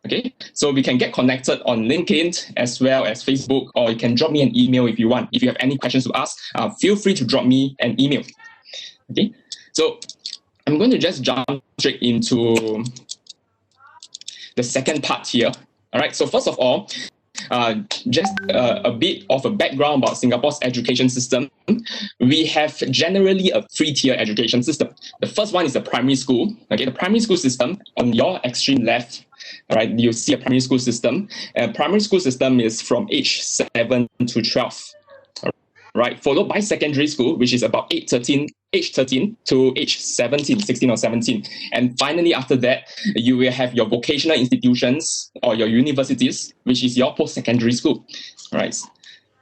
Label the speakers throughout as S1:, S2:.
S1: Okay, so we can get connected on LinkedIn as well as Facebook, or you can drop me an email if you want. If you have any questions to ask, feel free to drop me an email. Okay, so I'm going to just jump straight into the second part here. All right, so first of all, just a bit of a background about Singapore's education system. We have generally a three-tier education system. The first one is the primary school. Okay, the primary school system on your extreme left. All right, you see a primary school system. Primary school system is from age 7 to 12. Right, followed by secondary school, which is about age 13 to age 17, 16 or 17. And finally, after that, you will have your vocational institutions or your universities, which is your post-secondary school. All right.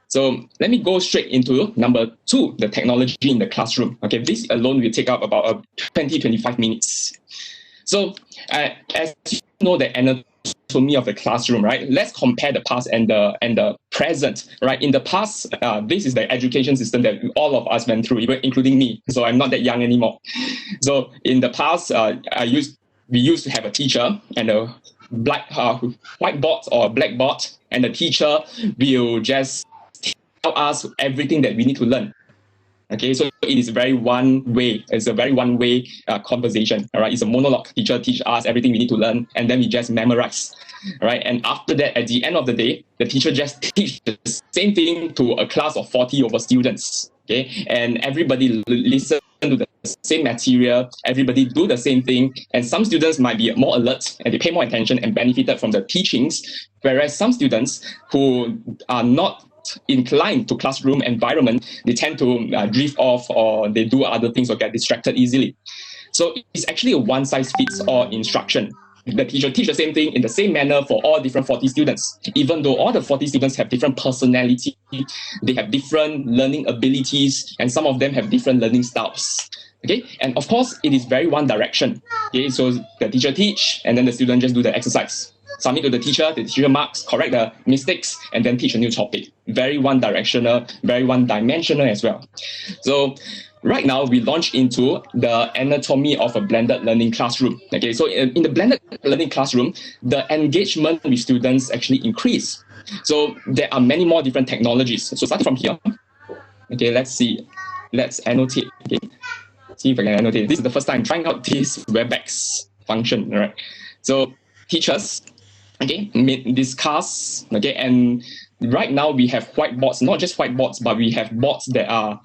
S1: So let me go straight into number 2, the technology in the classroom. Okay, this alone will take up about 20-25 minutes. So as you know, the anatomy of the classroom, right? Let's compare the past and the present, right? In the past, this is the education system that all of us went through, even including me. So I'm not that young anymore. So in the past, we used to have a teacher and a whiteboard or blackboard, and the teacher will just tell us everything that we need to learn. Okay, so it is very one way. It's a very one-way conversation. All right, it's a monologue. Teacher teach us everything we need to learn, and then we just memorize. All right, and after that, at the end of the day, the teacher just teach the same thing to a class of 40 over students. Okay, and everybody listen to the same material. Everybody do the same thing, and some students might be more alert and they pay more attention and benefited from the teachings, whereas some students who are not inclined to classroom environment, they tend to drift off, or they do other things or get distracted easily. So it's actually a one-size-fits-all instruction. The teacher teach the same thing in the same manner for all different 40 students. Even though all the 40 students have different personality, they have different learning abilities, and some of them have different learning styles. Okay, and of course, it is very one direction. Okay, so the teacher teach, and then the student just do the exercise. Submit to the teacher marks, correct the mistakes, and then teach a new topic. Very one-directional, very one-dimensional as well. So right now, we launch into the anatomy of a blended learning classroom. Okay, so in the blended learning classroom, the engagement with students actually increase. So there are many more different technologies. So starting from here, okay, let's see. Let's annotate. Okay, see if I can annotate. This is the first time I'm trying out this WebEx function. All right. So teachers, okay, discuss, okay, and right now we have whiteboards, not just whiteboards, but we have boards that are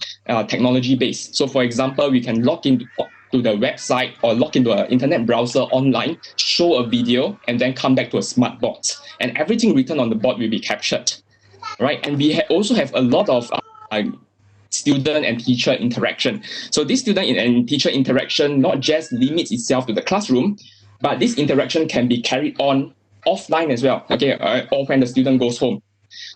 S1: technology based. So for example, we can log into the website or log into an internet browser online, show a video, and then come back to a smart board, and everything written on the board will be captured, right? And we also have a lot of student and teacher interaction. So this student and teacher interaction not just limits itself to the classroom, but this interaction can be carried on offline as well, okay, or when the student goes home.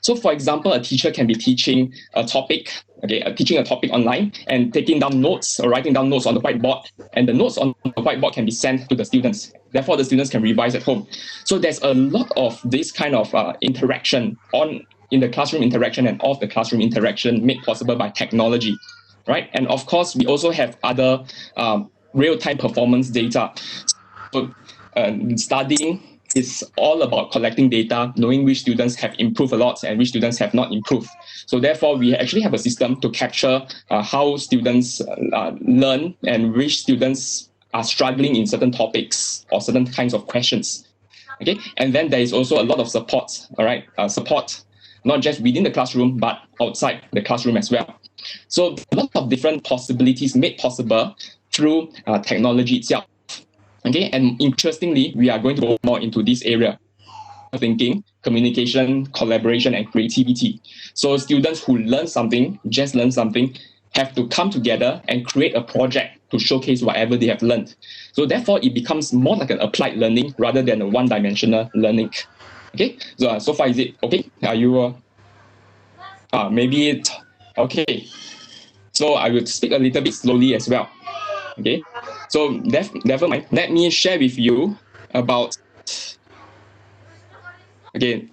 S1: So for example, a teacher can be teaching a topic, okay, teaching a topic online and taking down notes or writing down notes on the whiteboard, and the notes on the whiteboard can be sent to the students. Therefore, the students can revise at home. So there's a lot of this kind of interaction in the classroom interaction and off the classroom interaction made possible by technology, right? And of course, we also have other real-time performance data. So studying is all about collecting data, knowing which students have improved a lot and which students have not improved. So therefore, we actually have a system to capture how students learn and which students are struggling in certain topics or certain kinds of questions. Okay, and then there is also a lot of support, all right, support not just within the classroom, but outside the classroom as well. So a lot of different possibilities made possible through technology itself. Okay, and interestingly, we are going to go more into this area: thinking, communication, collaboration, and creativity. So students who learn something, just learn something, have to come together and create a project to showcase whatever they have learned. So therefore, it becomes more like an applied learning rather than a one-dimensional learning. Okay, so far is it okay? Are you maybe it okay? So I will speak a little bit slowly as well. Okay, so never mind. Let me share with you about. Okay,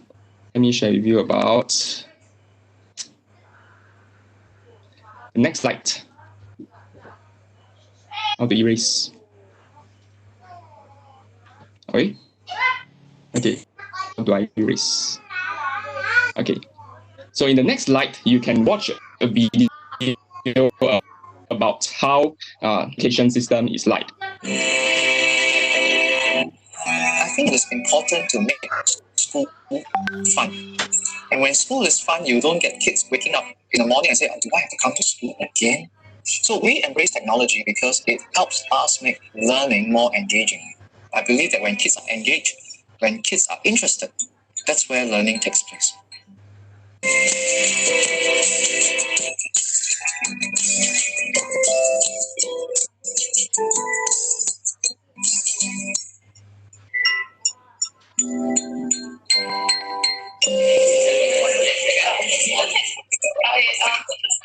S1: let me share with you about the next slide. How to erase? Okay. Okay, how do I erase? Okay, so in the next slide, you can watch a video about how education system is like.
S2: I think it is important to make school fun. And when school is fun, you don't get kids waking up in the morning and say, do I have to come to school again? So we embrace technology because it helps us make learning more engaging. I believe that when kids are engaged, when kids are interested, that's where learning takes place.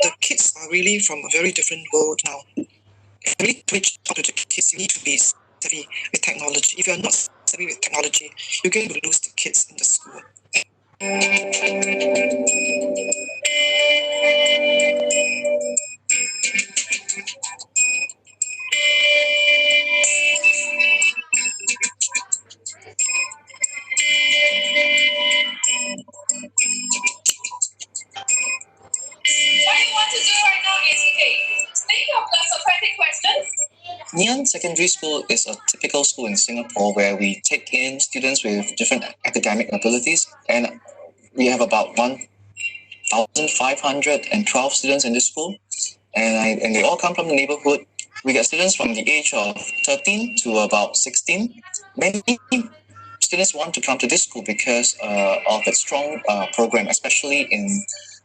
S2: The kids are really from a very different world now. Really twitch to the kids, you need to be savvy with technology. If you're not savvy with technology, you're going to lose the kids in the school. Ngee Ann Secondary School is a typical school in Singapore where we take in students with different academic abilities, and we have about 1,512 students in this school, and they all come from the neighborhood. We get students from the age of 13 to about 16. Many students want to come to this school because of its strong program, especially in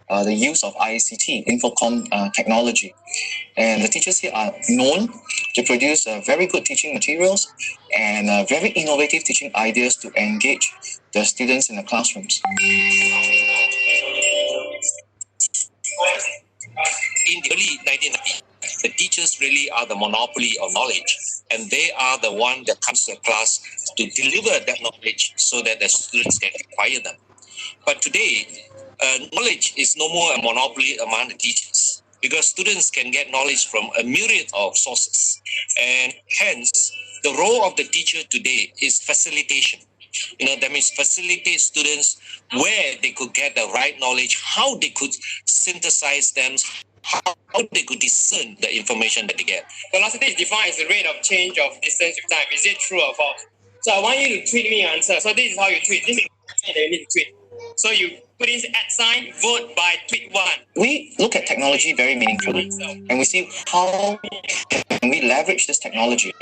S2: the use of ICT, Infocom technology. And the teachers here are known to produce very good teaching materials and very innovative teaching ideas to engage the students in the classrooms.
S3: In the early 1990s, the teachers really are the monopoly of knowledge, and they are the one that comes to the class to deliver that knowledge so that the students can acquire them. But today, knowledge is no more a monopoly among the teachers, because students can get knowledge from a myriad of sources, and hence the role of the teacher today is facilitation. That means facilitate students where they could get the right knowledge, how they could synthesize them, how they could discern the information that they get.
S4: Velocity is defined as the rate of change of distance with time. Is it true or false? So I want you to tweet me your answer. So this is how you tweet. This is that you need to tweet. So you put in @ vote by tweet 1.
S2: We look at technology very meaningfully, and we see how can we leverage this technology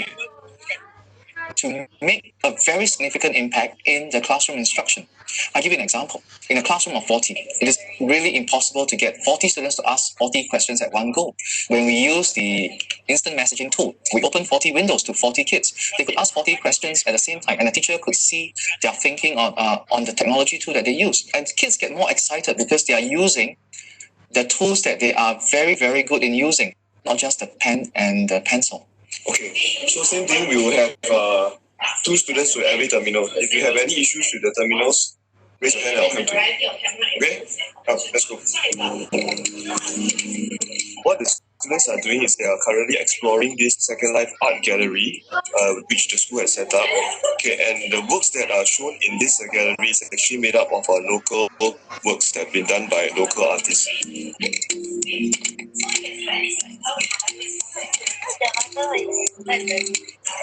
S2: to make a very significant impact in the classroom instruction. I'll give you an example. In a classroom of 40, it is really impossible to get 40 students to ask 40 questions at one go. When we use the instant messaging tool, we open 40 windows to 40 kids. They could ask 40 questions at the same time, and the teacher could see their thinking on the technology tool that they use. And kids get more excited because they are using the tools that they are very, very good in using, not just the pen and the pencil.
S5: Okay, so same thing, we will have 2 students to every terminal. If you have any issues with the terminals, raise your hand and I'll come to you. Okay? Let's go. What the students are doing is they are currently exploring this Second Life art gallery, which the school has set up. Okay, and the works that are shown in this gallery is actually made up of our local works that have been done by local artists.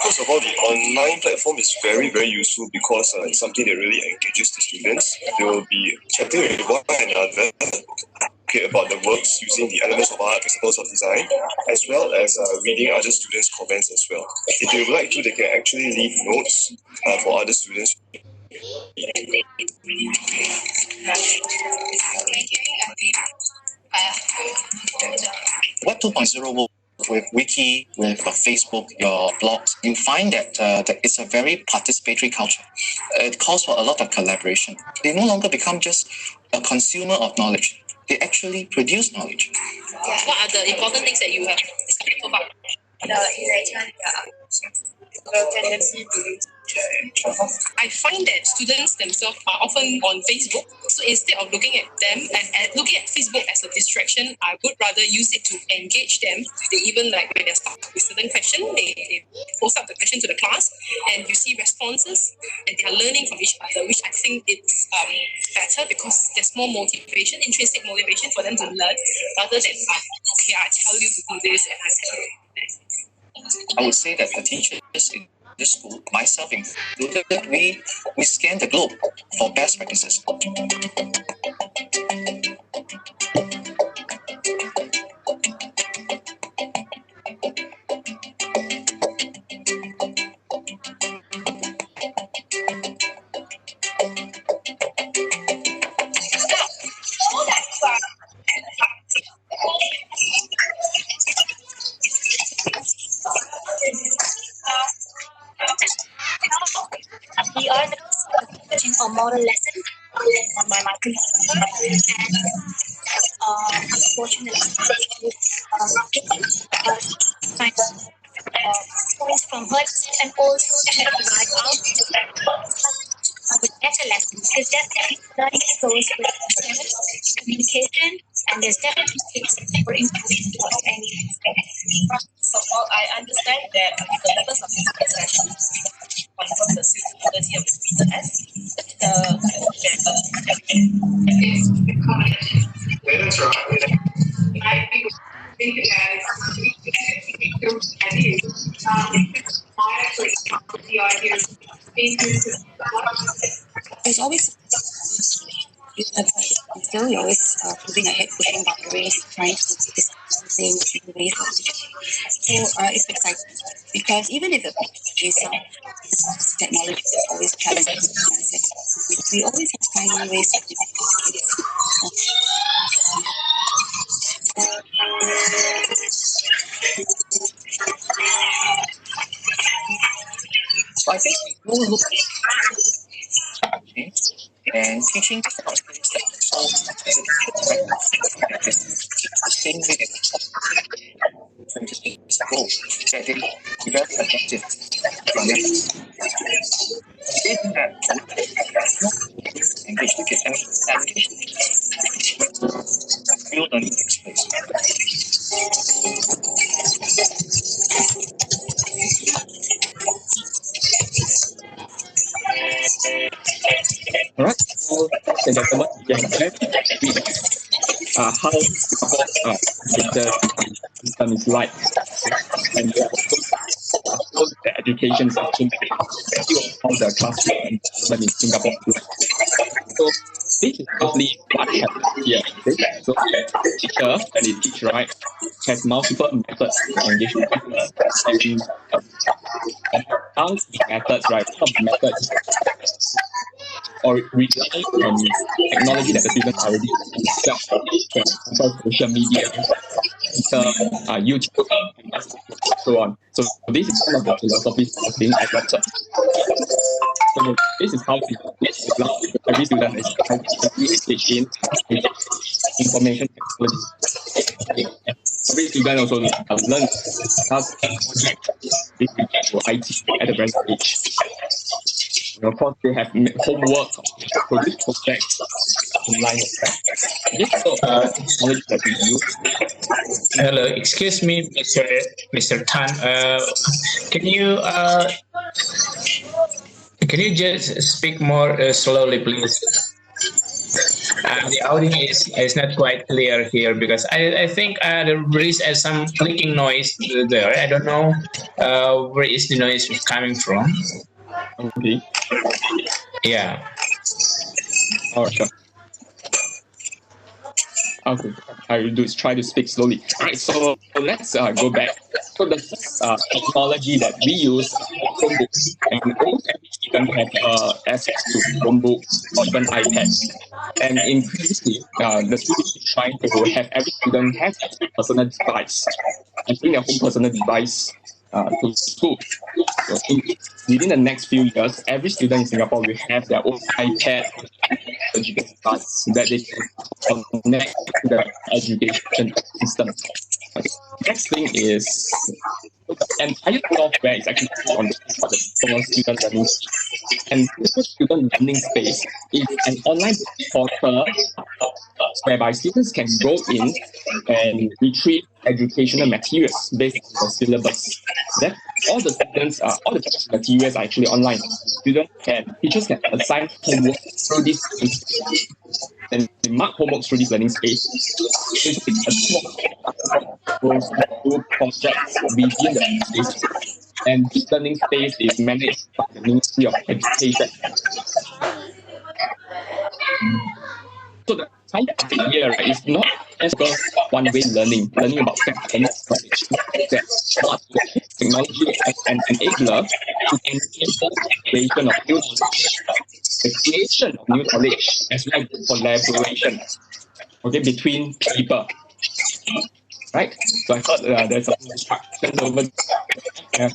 S5: First of all, the online platform is very, very useful because it's something that really engages the students. They will be chatting with one another about the works using the elements of art, principles of design, as well as reading other students' comments as well. If they would like to, they can actually leave notes for other students.
S2: Web 2.0 will with Wiki, with Facebook, your blogs, you find that it's a very participatory culture. It calls for a lot of collaboration. They no longer become just a consumer of knowledge. They actually produce knowledge.
S6: What are the important things that you have discovered so far? The tendency to I find that students themselves are often on Facebook, So instead of looking at them and looking at Facebook as a distraction, I would rather use it to engage them. They even like when they're stuck with certain question, they post up the question to the class, and you see responses, and they are learning from each other, which I think it's better because there's more motivation, intrinsic motivation for them to learn, rather than okay, I tell you to do this and I tell you to do that.
S2: I would say that the teachers in the school, myself included, we scan the globe for best practices.
S7: We are teaching a moral lesson on my computer, and unfortunately, find points from her and also to write out with better lessons, because definitely learning goes with communication, and there's definitely things for improvement for any.
S6: So I understand that the purpose of this session confirm the suitability of the speaker test.
S8: There's always still you're always moving ahead, pushing boundaries, trying to discuss things in ways of teaching. So it's exciting because even if the technology is always challenging, we always have to find ways to
S2: So I think we will look and teaching is not things that solve the same way that from just years ago, that they be very effective from them. They do that engage because real learning takes place.
S1: All right. So, ladies and gentlemen, we have how the system is like, and we have also the education system, how the classroom environment in Singapore is like. So this is roughly what happens here. So the teacher, when they teach, right, has multiple methods to engage with students. And among the methods, right, some of the methods or rely on technology that the students already themselves, for example, social media, YouTube, and so on. So this is one of the philosophies that is being adopted. So this is how every student is engaged in information technology. Every student also learns how to IT at a very young age. Of course, they have homework, produce projects online. This sort of knowledge that we use.
S9: Hello, excuse me, Mr. Tan. Can you just speak more slowly, please? The audio is not quite clear here because I think there is some clicking noise there. I don't know where is the noise coming from.
S1: Okay.
S9: Yeah.
S1: All right, sure. Okay, I will do is try to speak slowly. All right, so let's go back. So the technology that we use Chromebooks, and almost every student have access to Chromebooks or even iPads. And increasingly, the school is trying to have every student have a personal device and bring their own personal device to school. So within the next few years, every student in Singapore will have their own iPad education device that they can connect to the education system. Okay. Next thing is the entire software is actually on the student learning space. And this student learning space is an online portal whereby students can go in and retrieve educational materials based on the syllabus. That all the students, all the materials are actually online. Teachers can assign homework through this and they mark homework through this learning space. Do projects within the space, and this learning space is managed by the Ministry of Education. So the idea, right, is not just one-way learning about technical knowledge. But technology as an enabler to enable the creation of new knowledge, the creation of new knowledge, as well as collaboration, okay, between people. Right? So I thought there's some distractions over there.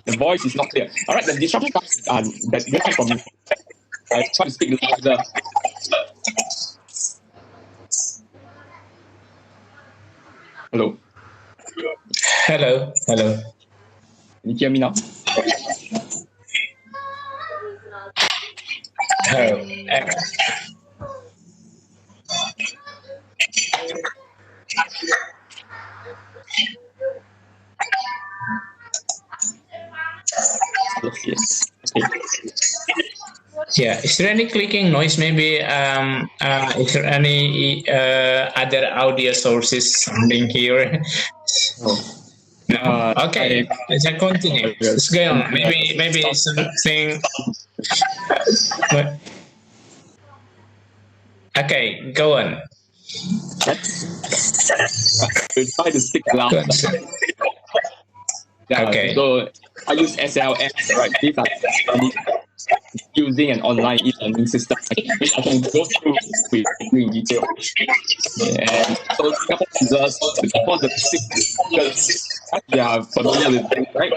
S1: The voice is not clear. All right, the disruption comes that you come from me. I try to speak louder. Hello.
S9: Hello. Hello.
S1: Can you hear me now?
S9: Hello.
S1: Yes. Okay.
S9: Yeah, is there any clicking noise? Maybe is there any other audio sources sounding here? No. Okay, let's continue. Let's go on. Maybe something. Okay, go on.
S1: We'll try to speak loud. Yeah,
S9: okay.
S1: So I use SLS, right? These are using an online e-learning system, which I can go through with in detail. And so Singapore users, before the because they are familiar with it, right?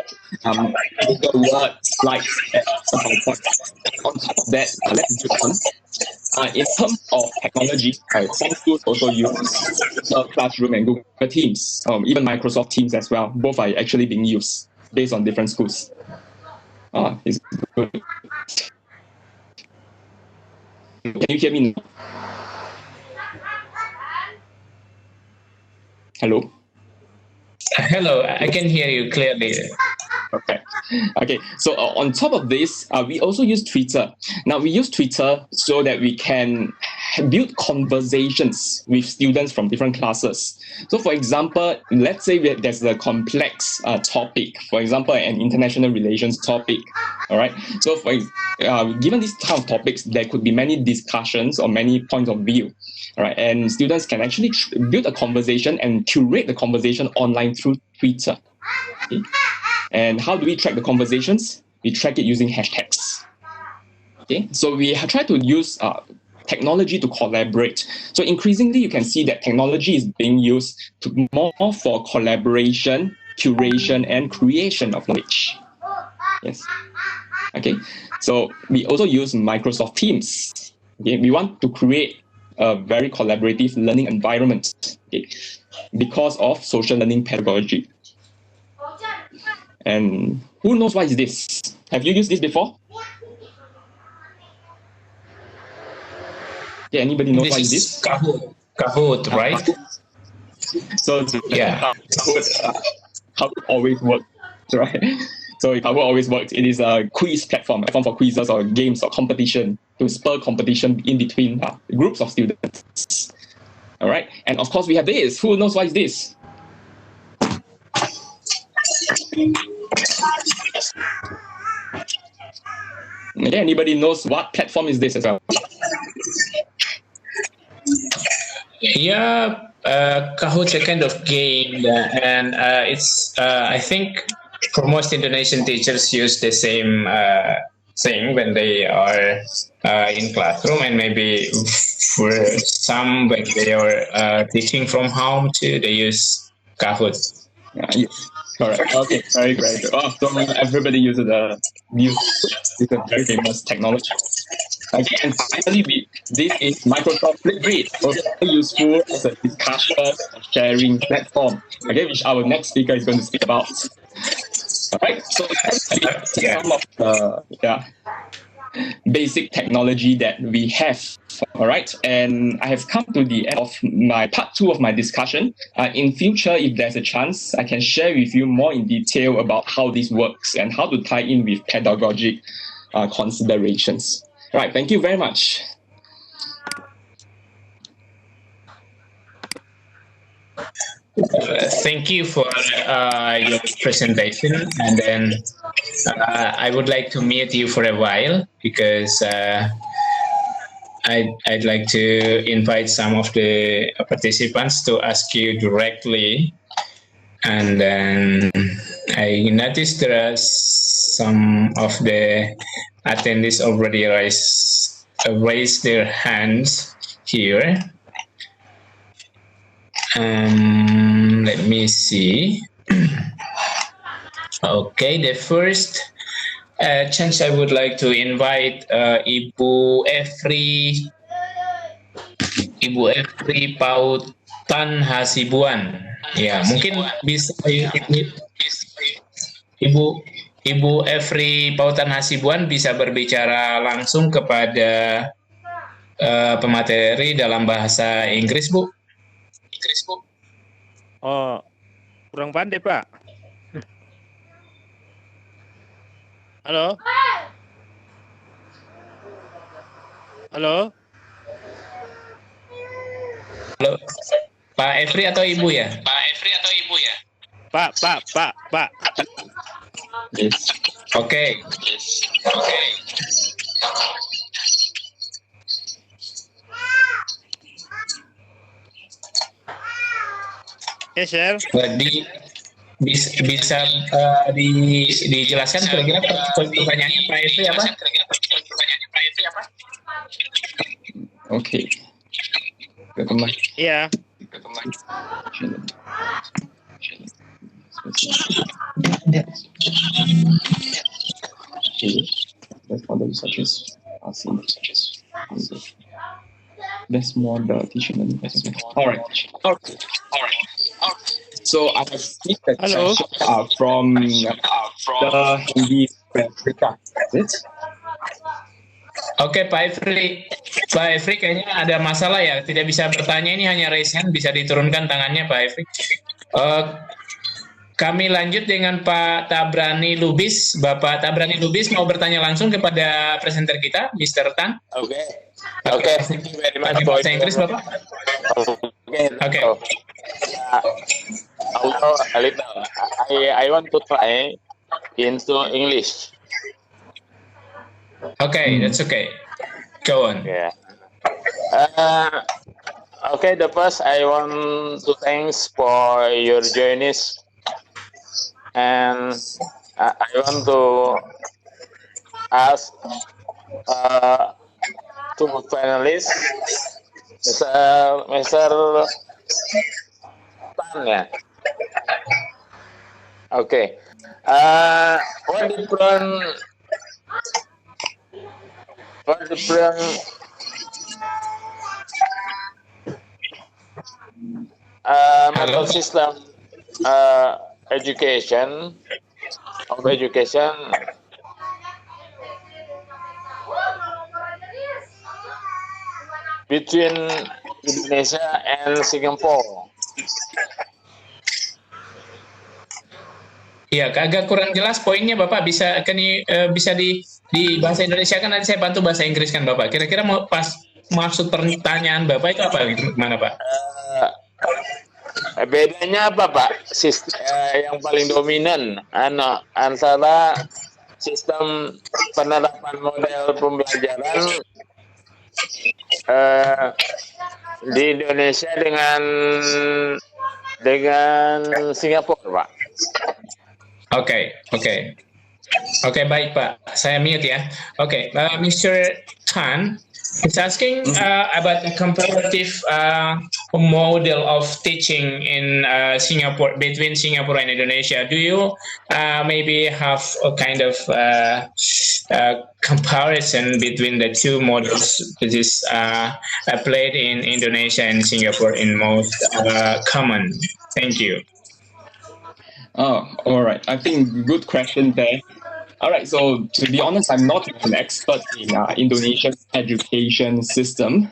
S1: Google Word, slides, and some points. On top of that, let's do on. In terms of technology, some schools also use Classroom and Google Teams, even Microsoft Teams as well. Both are actually being used based on different schools. It's good. Can you hear me now? Hello?
S9: Hello, I can hear you clearly.
S1: Okay. So on top of this, we also use Twitter. Now we use Twitter so that we can build conversations with students from different classes. So for example, let's say there's a complex topic, for example, an international relations topic. All right. So given these kind of topics, there could be many discussions or many points of view. All right. And students can actually build a conversation and curate the conversation online through Twitter. Okay. And how do we track the conversations? We track it using hashtags. Okay, so we try to use technology to collaborate. So increasingly, you can see that technology is being used more for collaboration, curation, and creation of knowledge. Yes. Okay, so we also use Microsoft Teams. Okay, we want to create a very collaborative learning environment, okay, because of social learning pedagogy. And who knows what is this? Have you used this before? Yeah, anybody knows what is this?
S9: Kahoot, right?
S1: So
S9: yeah,
S1: Kahoot always works, right? So if Kahoot always works, it is a quiz platform, a form for quizzes or games or competition to spur competition in between groups of students. All right, and of course we have this. Who knows what is this? Okay, anybody knows what platform is this as well?
S9: Yeah, Kahoot's a kind of game, and it's I think for most Indonesian teachers use the same thing when they are in classroom, and maybe for some when they are teaching from home too, they use Kahoot.
S1: Yes. Correct. Okay. Very good. Oh, so everybody uses it's a very famous technology. Okay, and finally, this is Microsoft Flipgrid, also very useful as a discussion sharing platform. Okay, which our next speaker is going to speak about. All right. So let's see some of the basic technology that we have. All right, and I have come to the end of my part 2 of my discussion. In future, if there's a chance, I can share with you more in detail about how this works and how to tie in with pedagogic considerations. All right, thank you very much.
S9: Thank you for your presentation, and then I would like to mute you for a while because I'd like to invite some of the participants to ask you directly, and then I noticed there are some of the attendees already raised their hands here. Let me see. Okay, the first chance I would like to invite Ibu Efri Pautan Hasibuan. Ya, mungkin bisa Ibu Efri Pautan Hasibuan bisa berbicara langsung kepada pemateri dalam bahasa Inggris, Bu.
S10: Oh, kurang pandai, Pak. Halo? Halo?
S9: Halo, Pak Efri atau Ibu ya? Pak.
S1: Yes.
S9: Oke.
S10: Yes, sir.
S9: Bisa dijelaskan kira-kira pertanyaannya Pak Efri apa?
S1: Okay.
S10: Iya.
S1: That's more the teaching and All right. So I have seen the question from the Hindi Africa. Is it?
S9: Oke, Pak Efri kayaknya ada masalah ya, tidak bisa bertanya, ini hanya raise hand, bisa diturunkan tangannya Pak Efri. Kami lanjut dengan Pak Tabrani Lubis. Bapak Tabrani Lubis mau bertanya langsung kepada presenter kita, Mr. Tan.
S11: Oke, thank you very much.
S9: Bahasa Inggris, Bapak?
S11: Oke. I want to try into English.
S9: Okay, that's okay. Go on.
S11: Yeah. Okay, the first I want to thanks for your journeys, and I want to ask two panelists, Mr. Tan, ya. Okay. What different method system education between Indonesia and Singapore?
S9: Iya, agak kurang jelas poinnya Bapak, bisa di bahasa Indonesia kan, nanti saya bantu bahasa Inggris kan Bapak. Kira-kira mau maksud pertanyaan Bapak itu apa gitu, mana Pak?
S11: Bedanya apa Pak? Yang paling dominan antara sistem penerapan model pembelajaran di Indonesia dengan Singapura, Pak.
S9: Oke. Oke, baik Pak. Saya mute ya. Oke, Mr. Tan is asking about the comparative model of teaching in Singapore, between Singapore and Indonesia. Do you maybe have a kind of comparison between the two models which is played in Indonesia and Singapore in most common? Thank you.
S1: Oh, all right. I think good question there. All right. So to be honest, I'm not an expert in Indonesia's education system.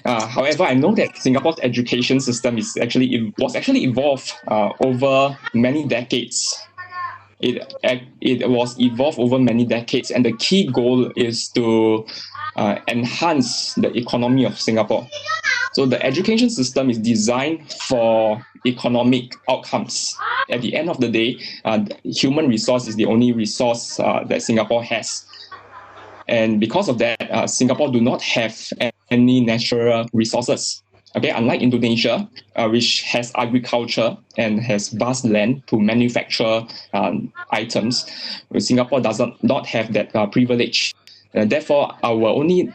S1: However, I know that Singapore's education system was actually evolved over many decades. It was evolved over many decades, and the key goal is to enhance the economy of Singapore. So the education system is designed for economic outcomes. At the end of the day, human resource is the only resource that Singapore has. And because of that, Singapore do not have any natural resources. Okay, unlike Indonesia, which has agriculture and has vast land to manufacture items, Singapore does not have that privilege. Therefore, our only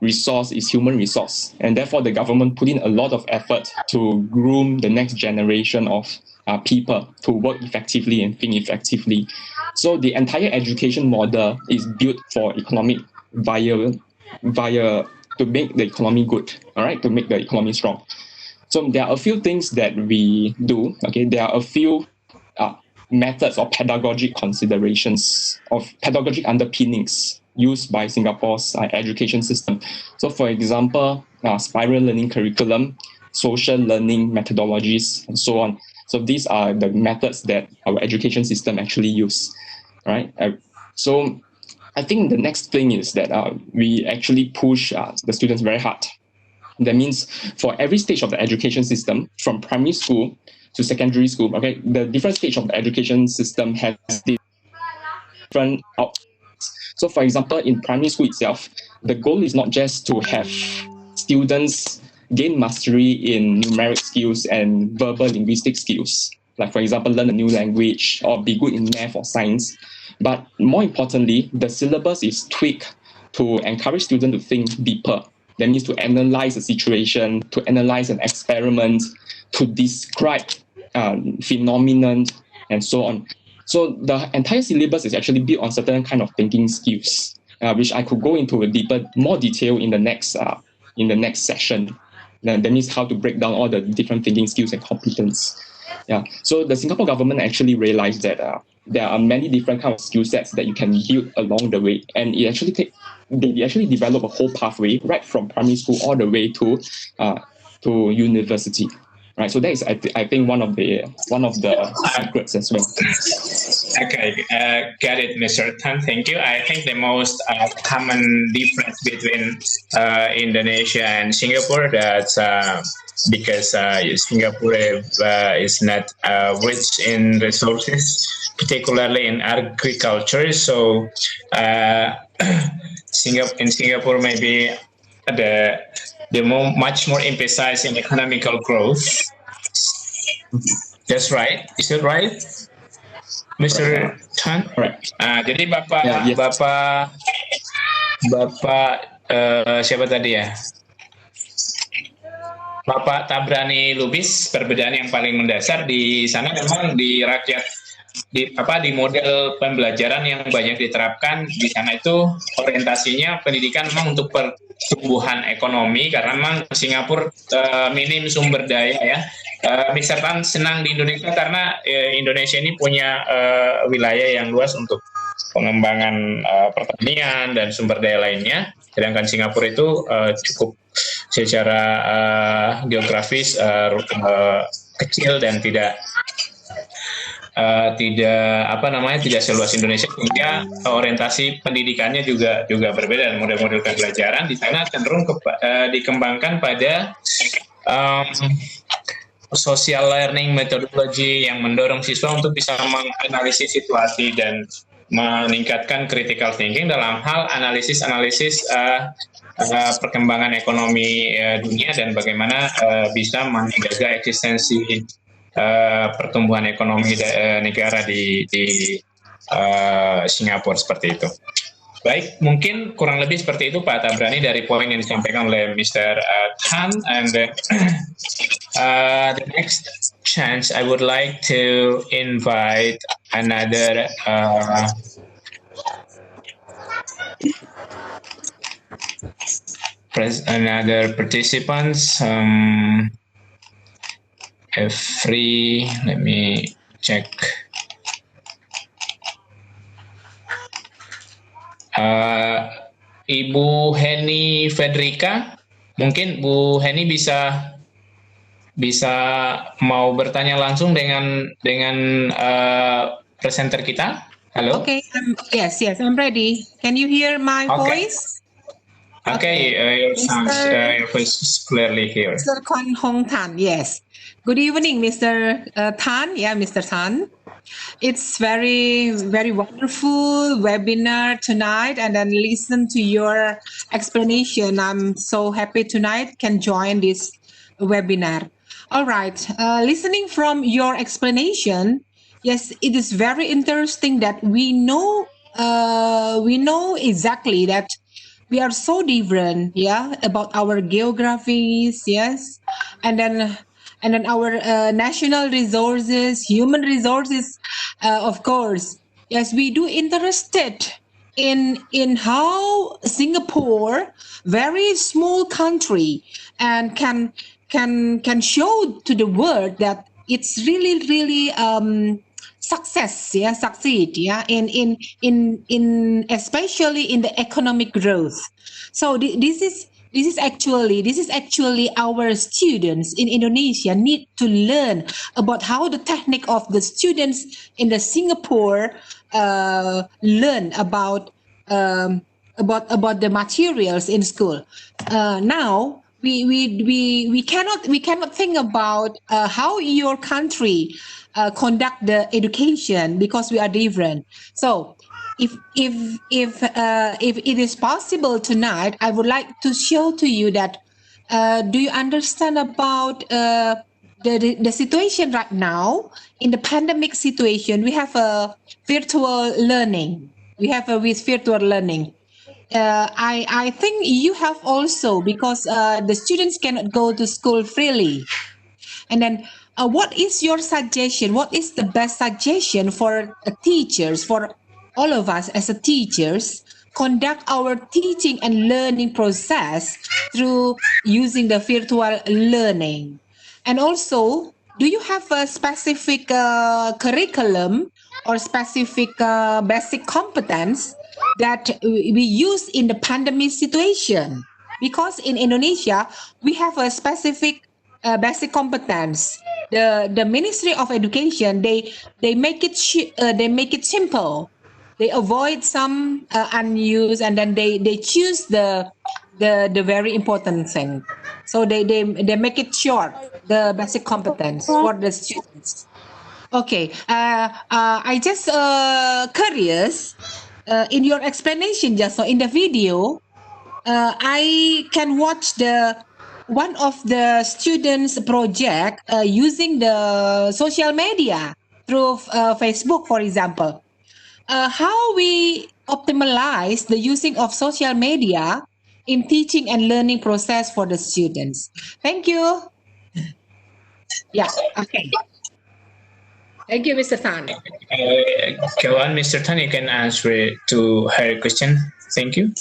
S1: resource is human resource, and therefore the government put in a lot of effort to groom the next generation of people to work effectively and think effectively. So the entire education model is built for economic via to make the economy good, all right, to make the economy strong. So there are a few things that we do. Okay, there are a few methods or pedagogic considerations of pedagogic underpinnings used by Singapore's education system. So for example, spiral learning curriculum, social learning methodologies, and so on. So these are the methods that our education system actually use, right? So I think the next thing is that we actually push the students very hard. That means for every stage of the education system, from primary school to secondary school, okay, the different stage of the education system has different outcomes. So for example, in primary school itself, the goal is not just to have students gain mastery in numeric skills and verbal linguistic skills, like for example, learn a new language or be good in math or science. But more importantly, the syllabus is tweaked to encourage students to think deeper. That means to analyze a situation, to analyze an experiment, to describe phenomenon, and so on. So the entire syllabus is actually built on certain kind of thinking skills, which I could go into a more detail in the next session. That means how to break down all the different thinking skills and competence. Yeah. So the Singapore government actually realized that there are many different kind of skill sets that you can build along the way, and they actually develop a whole pathway right from primary school all the way to university. Right, so that is, I think, one of the secrets as well.
S9: Okay, got it, Mr. Tan. Thank you. I think the most common difference between Indonesia and Singapore, that's because Singapore is not rich in resources, particularly in agriculture. So in Singapore, maybe much more emphasize in economical growth. That's right. Is it right, Mr. Tan?
S1: Right.
S9: Jadi Bapak siapa tadi ya? Bapak Tabrani Lubis, perbedaan yang paling mendasar di sana memang di di model pembelajaran yang banyak diterapkan di sana itu orientasinya pendidikan memang untuk pertumbuhan ekonomi, karena memang Singapura minim sumber daya ya. Mr. Tan senang di Indonesia karena Indonesia ini punya wilayah yang luas untuk pengembangan pertanian dan sumber daya lainnya, sedangkan Singapura itu cukup secara geografis kecil dan tidak seluas Indonesia, sehingga orientasi pendidikannya juga berbeda, dan model-model pembelajaran di sana cenderung dikembangkan pada social learning methodology yang mendorong siswa untuk bisa menganalisis situasi dan meningkatkan critical thinking dalam hal analisis perkembangan ekonomi dunia dan bagaimana bisa menjaga eksistensi pertumbuhan ekonomi negara di Singapura seperti itu. Baik, mungkin kurang lebih seperti itu Pak Tabrani dari poin yang disampaikan oleh Mr. Tan. And the next chance, I would like to invite another participants. If free, let me check. Ibu Heni Fedrika, mungkin Bu Heni bisa mau bertanya langsung dengan presenter kita. Halo.
S12: Okay. Yes, I'm ready. Can you hear my voice?
S9: Okay. Your voice is clearly here.
S12: Mr. Kwan Hong Tan. Yes. Good evening, Mr. Tan. Yeah, Mr. Tan. It's very, very wonderful webinar tonight, and then listen to your explanation. I'm so happy tonight can join this webinar. All right, listening from your explanation, yes, it is very interesting that we know exactly that we are so different, yeah, about our geographies, yes, and then our national resources, human resources, of course. Yes, we do interested in how Singapore, very small country, and can show to the world that it's really succeed, yeah, in especially in the economic growth. So this is actually our students in Indonesia need to learn about how the technique of the students in the Singapore learn about the materials in school. Now we cannot think about how your country conduct the education because we are different. So if it is possible tonight, I would like to show to you that do you understand about the situation right now in the pandemic situation? We have a virtual learning. With virtual learning. I think you have also, because the students cannot go to school freely. And then what is your suggestion? What is the best suggestion for teachers, for all of us as a teachers, conduct our teaching and learning process through using the virtual learning? And also, do you have a specific curriculum or specific basic competence that we use in the pandemic situation? Because in Indonesia, we have a specific basic competence. The Ministry of Education, they make it simple. They avoid some unused, and then they choose the very important thing. So they make it short, the basic competence for the students. Okay, I just curious, in your explanation just so in the video, I can watch one of the students' project using the social media through Facebook, for example. How we optimize the using of social media in teaching and learning process for the students. Thank you. Yeah, okay. Thank you, Mr. Tan.
S9: Go on, Mr. Tan, you can answer to her question. Thank you.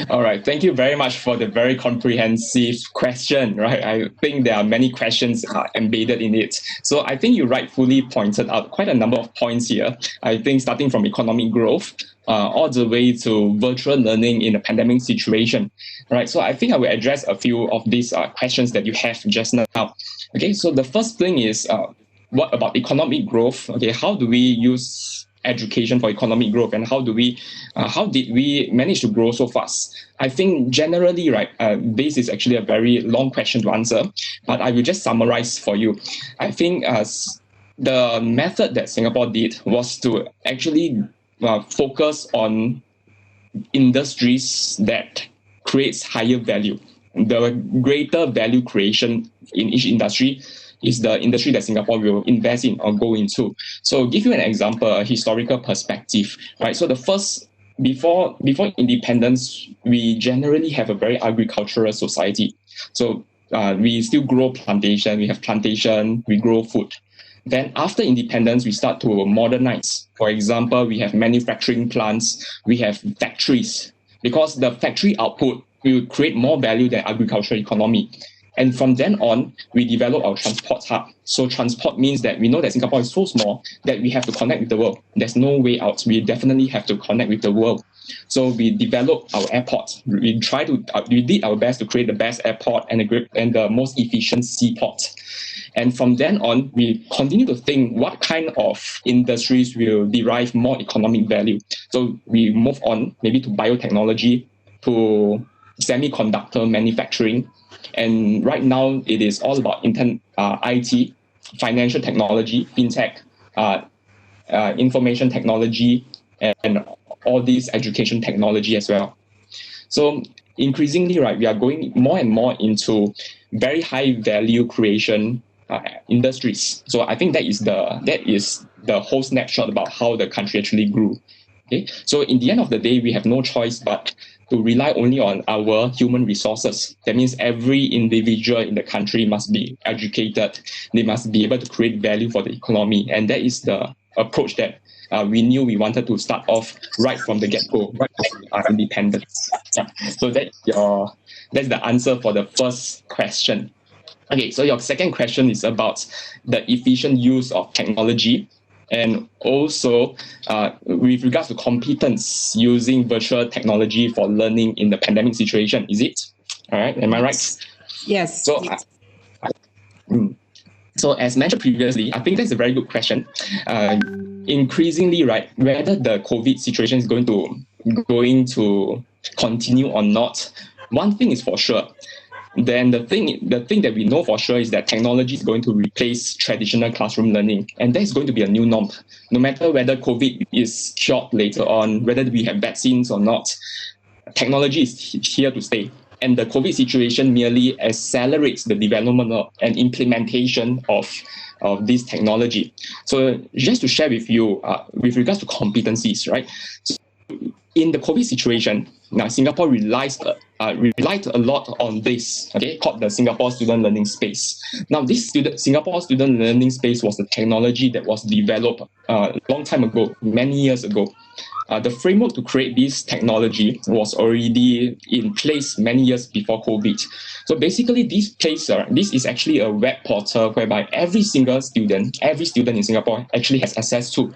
S1: All right. Thank you very much for the very comprehensive question, right? I think there are many questions embedded in it. So I think you rightfully pointed out quite a number of points here. I think starting from economic growth, all the way to virtual learning in a pandemic situation, right? So I think I will address a few of these questions that you have just now. Okay, so the first thing is, what about economic growth? Okay, how do we use education for economic growth, and how did we manage to grow so fast? I think generally, right, this is actually a very long question to answer, but I will just summarize for you. I think the method that Singapore did was to actually focus on industries that creates higher value. The greater value creation in each industry is the industry that Singapore will invest in or go into. So give you an example, a historical perspective, right? So the first, before independence, we generally have a very agricultural society. So we still grow plantation, we have plantation, we grow food. Then after independence, we start to modernize. For example, we have manufacturing plants, we have factories, because the factory output will create more value than agricultural economy. And from then on, we develop our transport hub. So transport means that we know that Singapore is so small that we have to connect with the world. There's no way out. We definitely have to connect with the world. So we develop our airport. We did our best to create the best airport and the most efficient seaport. And from then on, we continue to think what kind of industries will derive more economic value. So we move on maybe to biotechnology, to semiconductor manufacturing. And right now, it is all about IT, financial technology, fintech, information technology, and all these education technology as well. So increasingly, right, we are going more and more into very high value creation industries. So I think that is the whole snapshot about how the country actually grew. Okay, so in the end of the day, we have no choice but to rely only on our human resources. That means every individual in the country must be educated. They must be able to create value for the economy. And that is the approach that we knew we wanted to start off right from the get-go, right from our independence. Yeah. So that's the answer for the first question. Okay, so your second question is about the efficient use of technology, and also with regards to competence using virtual technology for learning in the pandemic situation. Is it? All right, am I right?
S12: Yes.
S1: So, so as mentioned previously, I think that's a very good question. Increasingly, right, whether the COVID situation is going to continue or not, one thing is for sure. Then the thing that we know for sure is that technology is going to replace traditional classroom learning, and that is going to be a new norm. No matter whether COVID is cured later on, whether we have vaccines or not, technology is here to stay. And the COVID situation merely accelerates the development and implementation of this technology. So just to share with you, with regards to competencies, right? So in the COVID situation, now Singapore relied a lot on this, okay, called the Singapore Student Learning Space. Now, this Singapore Student Learning Space was a technology that was developed a long time ago, many years ago. The framework to create this technology was already in place many years before COVID. So basically, this is actually a web portal whereby every student in Singapore actually has access to.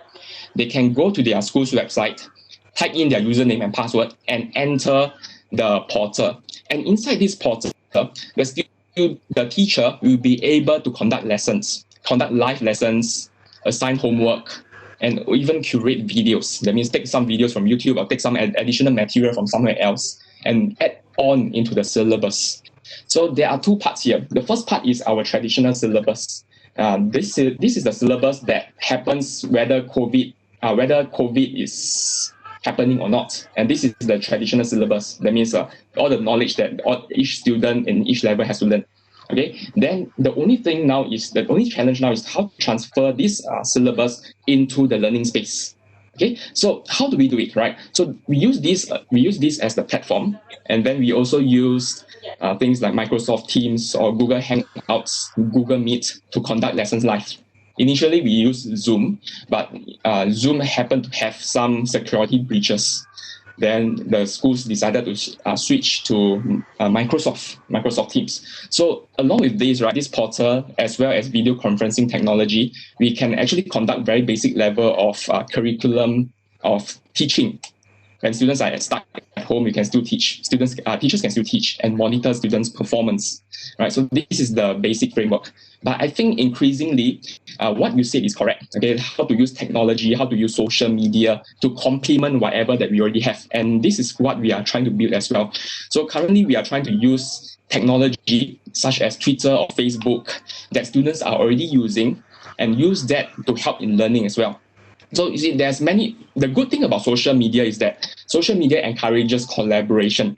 S1: They can go to their school's website, type in their username and password, and enter the portal. And inside this portal, the teacher will be able to conduct live lessons, assign homework, and even curate videos. That means take some videos from YouTube or take some additional material from somewhere else and add on into the syllabus. So there are two parts here. The first part is our traditional syllabus. This is the syllabus that happens whether COVID is happening or not. And this is the traditional syllabus. That means all the knowledge that each student in each level has to learn. Okay. Then the only challenge now is how to transfer this syllabus into the learning space. Okay. So how do we do it, right? So we use this as the platform, and then we also use things like Microsoft Teams or Google Hangouts, Google Meet to conduct lessons live. Initially, we used Zoom, but Zoom happened to have some security breaches. Then the schools decided to switch to Microsoft Teams. So along with this, right, this portal as well as video conferencing technology, we can actually conduct very basic level of curriculum of teaching. When students are stuck at home, you can still teach. Teachers can still teach and monitor students' performance. Right. So this is the basic framework. But I think increasingly, what you said is correct. Okay, how to use technology, how to use social media to complement whatever that we already have, and this is what we are trying to build as well. So currently, we are trying to use technology such as Twitter or Facebook that students are already using, and use that to help in learning as well. So you see, the good thing about social media is that social media encourages collaboration.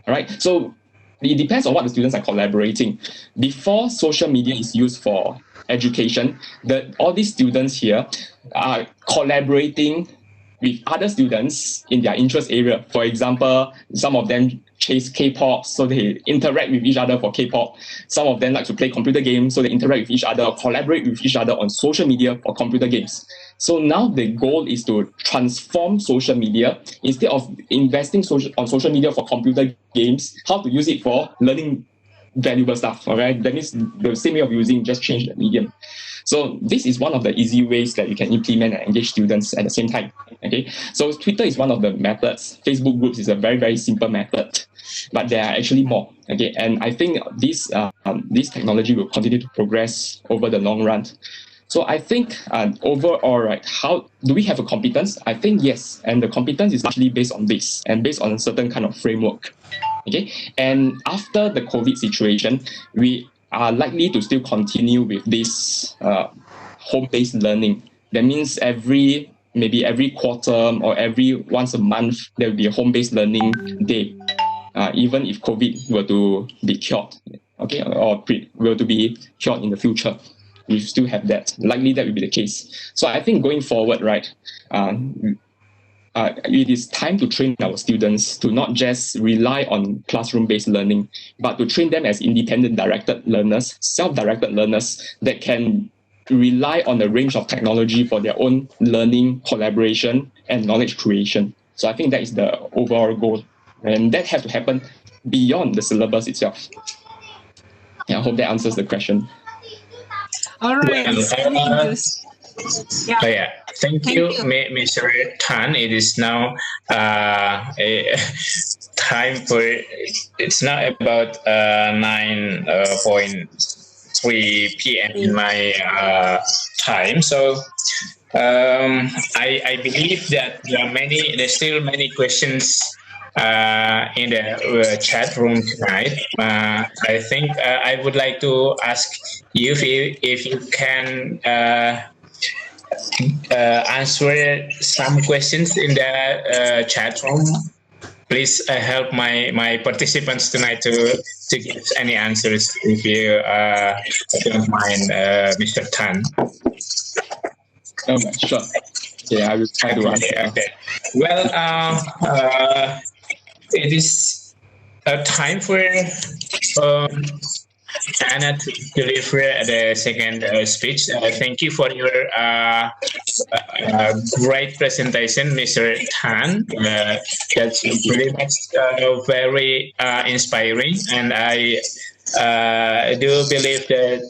S1: All right. So it depends on what the students are collaborating. Before social media is used for education, all these students here are collaborating with other students in their interest area. For example, some of them chase K-pop, so they interact with each other for K-pop. Some of them like to play computer games, so they interact with each other, collaborate with each other on social media for computer games. So now the goal is to transform social media. Instead of investing on social media for computer games, how to use it for learning valuable stuff, all right? That means the same way of using, just change the medium. So this is one of the easy ways that you can implement and engage students at the same time, okay? So Twitter is one of the methods. Facebook groups is a very, very simple method, but there are actually more, okay? And I think this technology will continue to progress over the long run. So I think overall, right, how do we have a competence? I think yes, and the competence is largely based on this and based on a certain kind of framework, okay? And after the COVID situation, we are likely to still continue with this home-based learning. That means maybe every quarter or once a month, there will be a home-based learning day, even if COVID were to be cured, okay, or were to be cured in the future. We still have that. Likely that will be the case. So I think going forward, right, it is time to train our students to not just rely on classroom-based learning, but to train them as independent directed learners, self-directed learners that can rely on a range of technology for their own learning, collaboration, and knowledge creation. So I think that is the overall goal. And that has to happen beyond the syllabus itself. Yeah, I hope that answers the question.
S12: All right.
S9: Thank you, Mr. Tan. It is now a time for. It's now about 9:03 p.m. in my time. So I believe that there's still many questions in the chat room tonight. I think I would like to ask you if you can answer some questions in the chat room. Please help my participants tonight to give any answers if you don't mind, Mr. Tan.
S1: Sure. Yeah, I will try to answer.
S9: Okay. Well, it is a time for Anna to deliver the second speech. Thank you for your great presentation, Mr. Tan. That's pretty much very inspiring, and I do believe that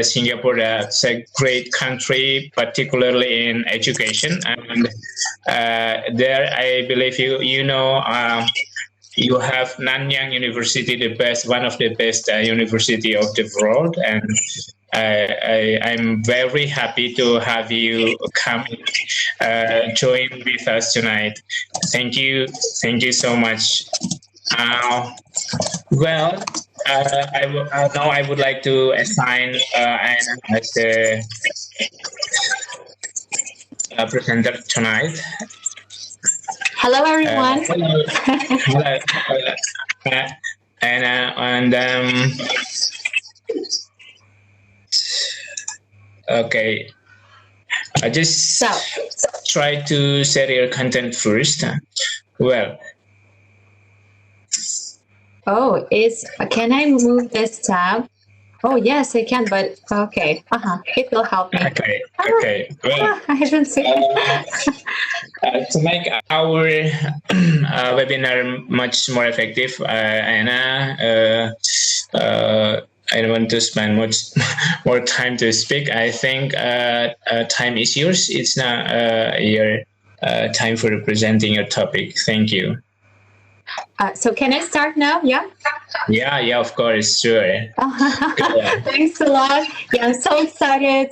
S9: Singapore is a great country, particularly in education. And there, I believe you have Nanyang University, one of the best university of the world, and I'm very happy to have you come join with us tonight. Thank you so much. Now I would like to assign Anna as the presenter tonight.
S13: Hello, everyone.
S9: Hello. And okay. I just try to share your content first. Well.
S13: Oh, can I move this tab? Oh, yes, I can, but okay. It will help me.
S9: Okay. Well,
S13: I haven't seen
S9: to make our webinar much more effective, Anna, I don't want to spend much more time to speak. I think time is yours. It's now your time for presenting your topic. Thank you.
S13: So can I start now? Yeah?
S9: Yeah, of course, sure.
S13: Thanks a lot. Yeah, I'm so excited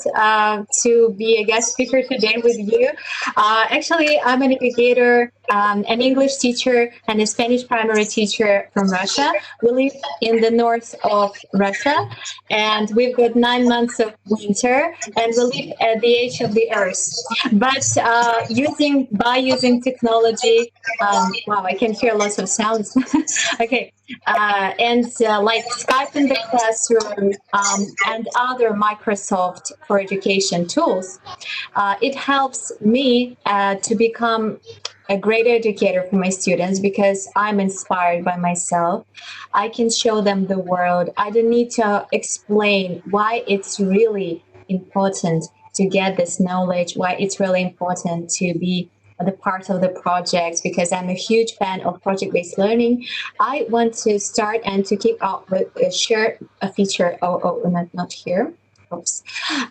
S13: to be a guest speaker today with you. Actually, I'm an educator an English teacher and a Spanish primary teacher from Russia. We live in the north of Russia, and we've got 9 months of winter, and we live at the edge of the earth. But using technology, wow, I can hear lots of sounds. Okay, like Skype in the classroom and other Microsoft for Education tools, it helps me to become a great educator for my students because I'm inspired by myself. I can show them the world. I don't need to explain why it's really important to get this knowledge, why it's really important to be the part of the project, because I'm a huge fan of project-based learning. I want to start and to keep up with share a feature. Not here. Oops.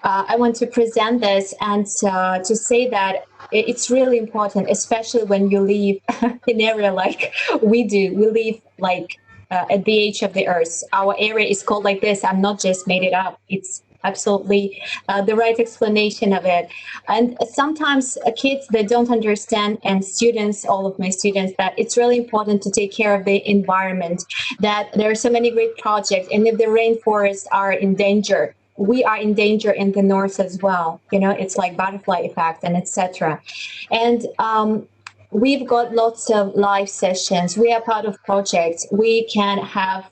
S13: I want to present this and to say that it's really important, especially when you live in an area like we do. We live like at the edge of the earth. Our area is called like this. I'm not just made it up. It's absolutely the right explanation of it. And sometimes kids, they don't understand, and students, all of my students, that it's really important to take care of the environment, that there are so many great projects, and if the rainforests are in danger, we are in danger in the north as well. You know, it's like butterfly effect and etc. And we've got lots of live sessions. We are part of projects. We can have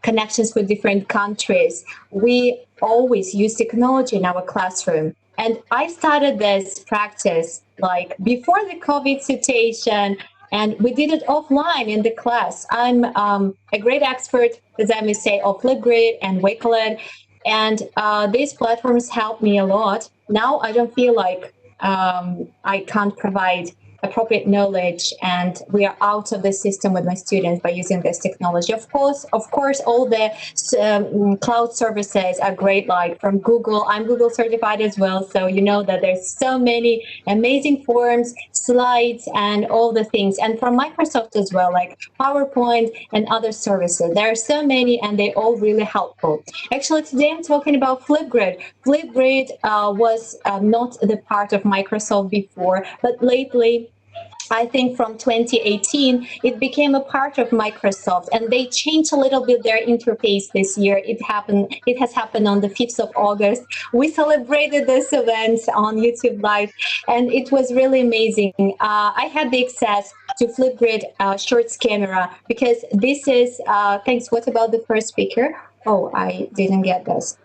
S13: connections with different countries. We always use technology in our classroom. And I started this practice like before the COVID situation, and we did it offline in the class. I'm a great expert, as I may say, of Flipgrid and Wakelet. And these platforms help me a lot. Now I don't feel like I can't provide appropriate knowledge, and we are out of the system with my students by using this technology. Of course, all the cloud services are great, like from Google. I'm Google certified as well, so you know that there's so many amazing forms, slides, and all the things. And from Microsoft as well, like PowerPoint and other services. There are so many, and they're all really helpful. Actually, today I'm talking about Flipgrid. Flipgrid was not the part of Microsoft before, but lately, I think from 2018, it became a part of Microsoft, and they changed a little bit their interface this year. It has happened on the 5th of August. We celebrated this event on YouTube Live, and it was really amazing. I had the access to Flipgrid Shorts camera because this is, thanks. What about the first speaker? Oh, I didn't get this.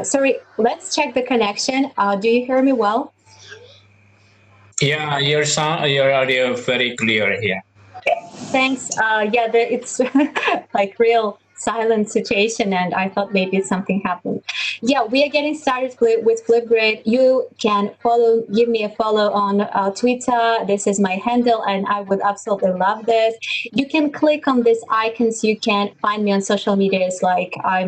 S13: Sorry, let's check the connection. Do you hear me well?
S9: Yeah, your audio very clear here.
S13: Thanks. It's like real silent situation, and I thought maybe something happened. Yeah, we are getting started with Flipgrid. You can give me a follow on Twitter. This is my handle, and I would absolutely love this. You can click on these icons. You can find me on social medias, like I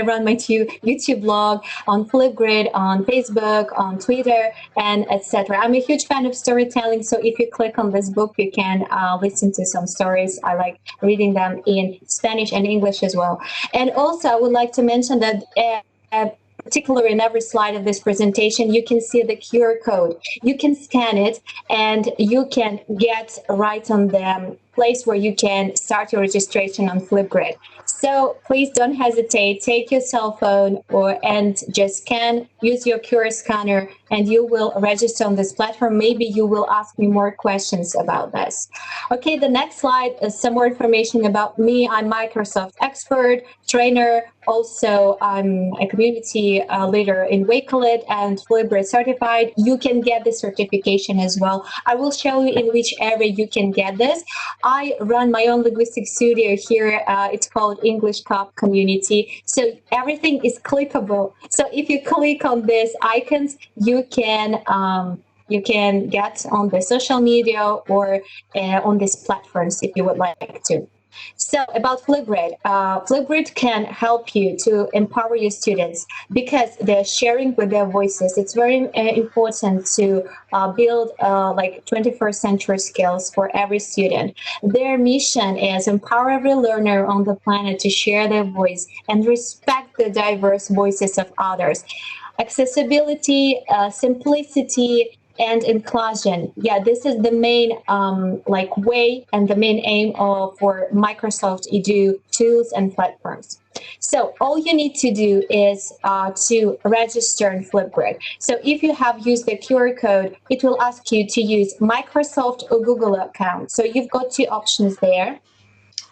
S13: run my YouTube blog on Flipgrid, on Facebook, on Twitter, and etc. I'm a huge fan of storytelling, so if you click on this book, you can listen to some stories. I like reading them in Spanish and English as well. And also, I would like to mention that particularly in every slide of this presentation, you can see the QR code. You can scan it, and you can get right on the place where you can start your registration on Flipgrid. So please don't hesitate. Take your cell phone and just use your QR scanner, and you will register on this platform. Maybe you will ask me more questions about this. Okay, the next slide is some more information about me. I'm Microsoft expert, trainer. Also, I'm a community leader in Wakelet and Flipgrid certified. You can get the certification as well. I will show you in which area you can get this. I run my own linguistic studio here. It's called English Cup Community. So everything is clickable. So if you click on these icons, you can get on the social media or on these platforms if you would like to. So about Flipgrid, Flipgrid can help you to empower your students because they're sharing with their voices. It's very important to build like 21st century skills for every student. Their mission is empower every learner on the planet to share their voice and respect the diverse voices of others. Accessibility, simplicity, and inclusion. Yeah, this is the main like way and the main aim for Microsoft Edu tools and platforms. So all you need to do is to register in Flipgrid. So if you have used the QR code, it will ask you to use Microsoft or Google account. So you've got two options there.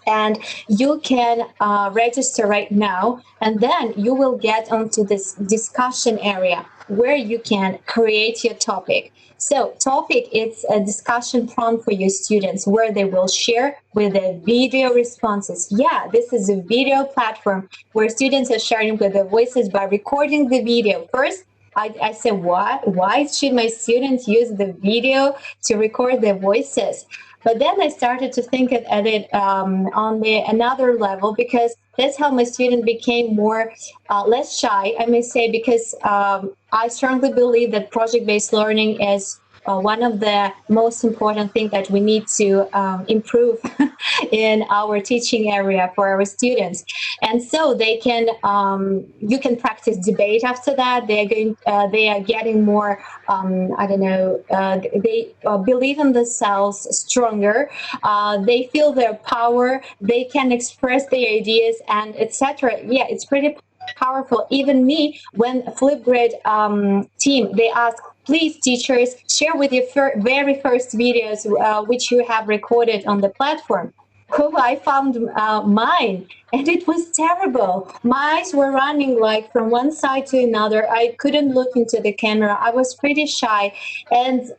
S13: And you can register right now, and then you will get onto this discussion area where you can create your topic. So topic, it's a discussion prompt for your students where they will share with the video responses. Yeah, this is a video platform where students are sharing with their voices by recording the video. First, I said, why should my students use the video to record their voices? But then I started to think at it on another level, because that's how my student became more less shy, I may say, because I strongly believe that project-based learning is one of the most important things that we need to improve in our teaching area for our students. And so they can, you can practice debate after that. They are getting more, I don't know, they believe in themselves stronger. They feel their power. They can express their ideas and etc. Yeah, it's pretty powerful. Even me, when Flipgrid team, they ask, please, teachers, share with your very first videos which you have recorded on the platform. Oh, I found mine, and it was terrible. My eyes were running like from one side to another. I couldn't look into the camera. I was pretty shy, and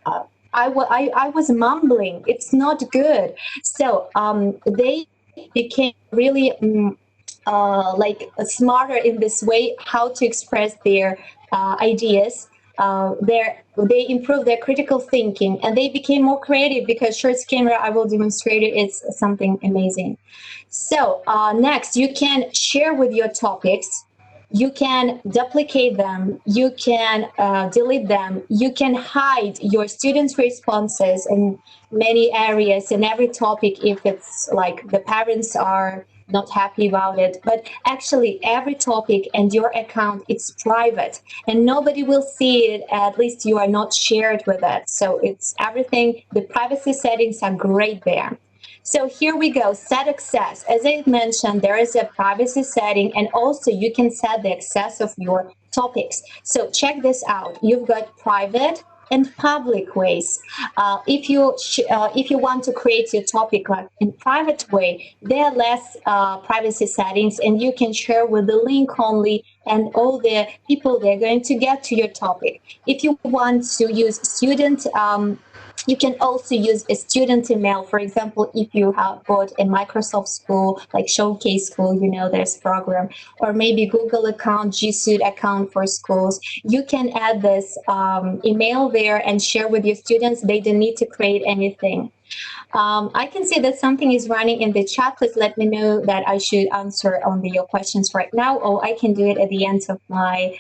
S13: I was mumbling. It's not good. So they became really like smarter in this way, how to express their ideas. They improve their critical thinking, and they became more creative, because short camera, I will demonstrate it, it's something amazing. So next, you can share with your topics. You can duplicate them, you can delete them, you can hide your students' responses in many areas in every topic if it's like the parents are not happy about it. But actually every topic and your account, it's private and nobody will see it, at least you are not shared with it. So it's everything, the privacy settings are great there. So here we go, set access. As I mentioned, there is a privacy setting, and also you can set the access of your topics. So check this out. You've got private and public ways. If you want to create your topic like in private way, there are less privacy settings, and you can share with the link only, and all the people they're going to get to your topic. If you want to use student, you can also use a student email. For example, if you have got a Microsoft school, like Showcase School, you know, there's program, or maybe Google account, G Suite account for schools, you can add this email there and share with your students. They don't need to create anything. I can see that something is running in the chat. Please let me know that I should answer on your questions right now, or I can do it at the end of my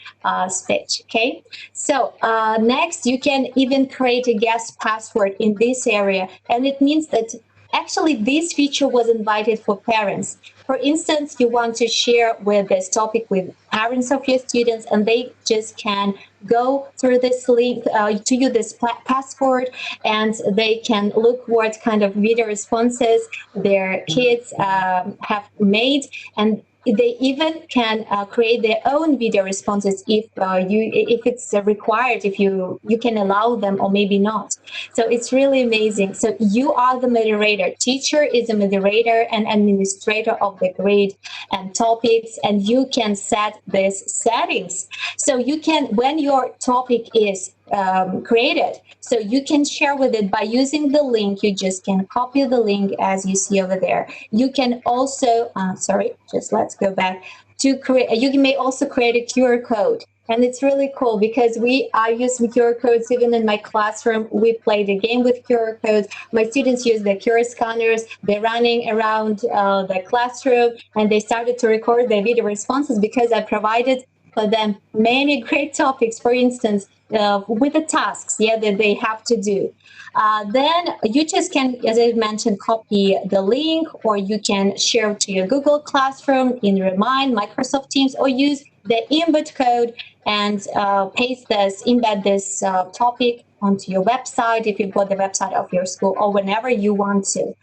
S13: speech, okay? So next, you can even create a guest password in this area, and it means that actually this feature was invited for parents. For instance, you want to share with this topic with parents of your students, and they just can go through this link to you this password, and they can look what kind of video responses their kids have made, and they even can create their own video responses if it's required, if you can allow them or maybe not. So it's really amazing. So you are the moderator. Teacher is a moderator and administrator of the grade and topics, and you can set these settings. So you can, when your topic is created, so you can share with it by using the link. You just can copy the link as you see over there. You can also, let's go back to create. You may also create a QR code, and it's really cool because I use QR codes even in my classroom. We played a game with QR codes. My students use the QR scanners. They're running around the classroom, and they started to record their video responses because I provided for them many great topics. For instance, with the tasks, that they have to do. Then you just can, as I mentioned, copy the link, or you can share to your Google Classroom, in Remind, Microsoft Teams, or use the embed code and embed this topic onto your website if you've got the website of your school, or whenever you want to.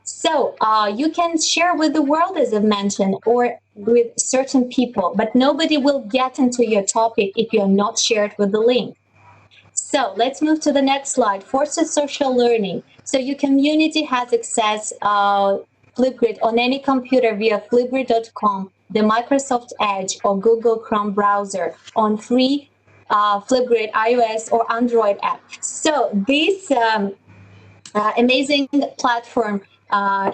S13: So you can share with the world, as I've mentioned, or with certain people, but nobody will get into your topic if you're not shared with the link. So let's move to the next slide. Forces social learning. So your community has access Flipgrid on any computer via flipgrid.com, the Microsoft Edge or Google Chrome browser on free Flipgrid iOS or Android app. So this amazing platform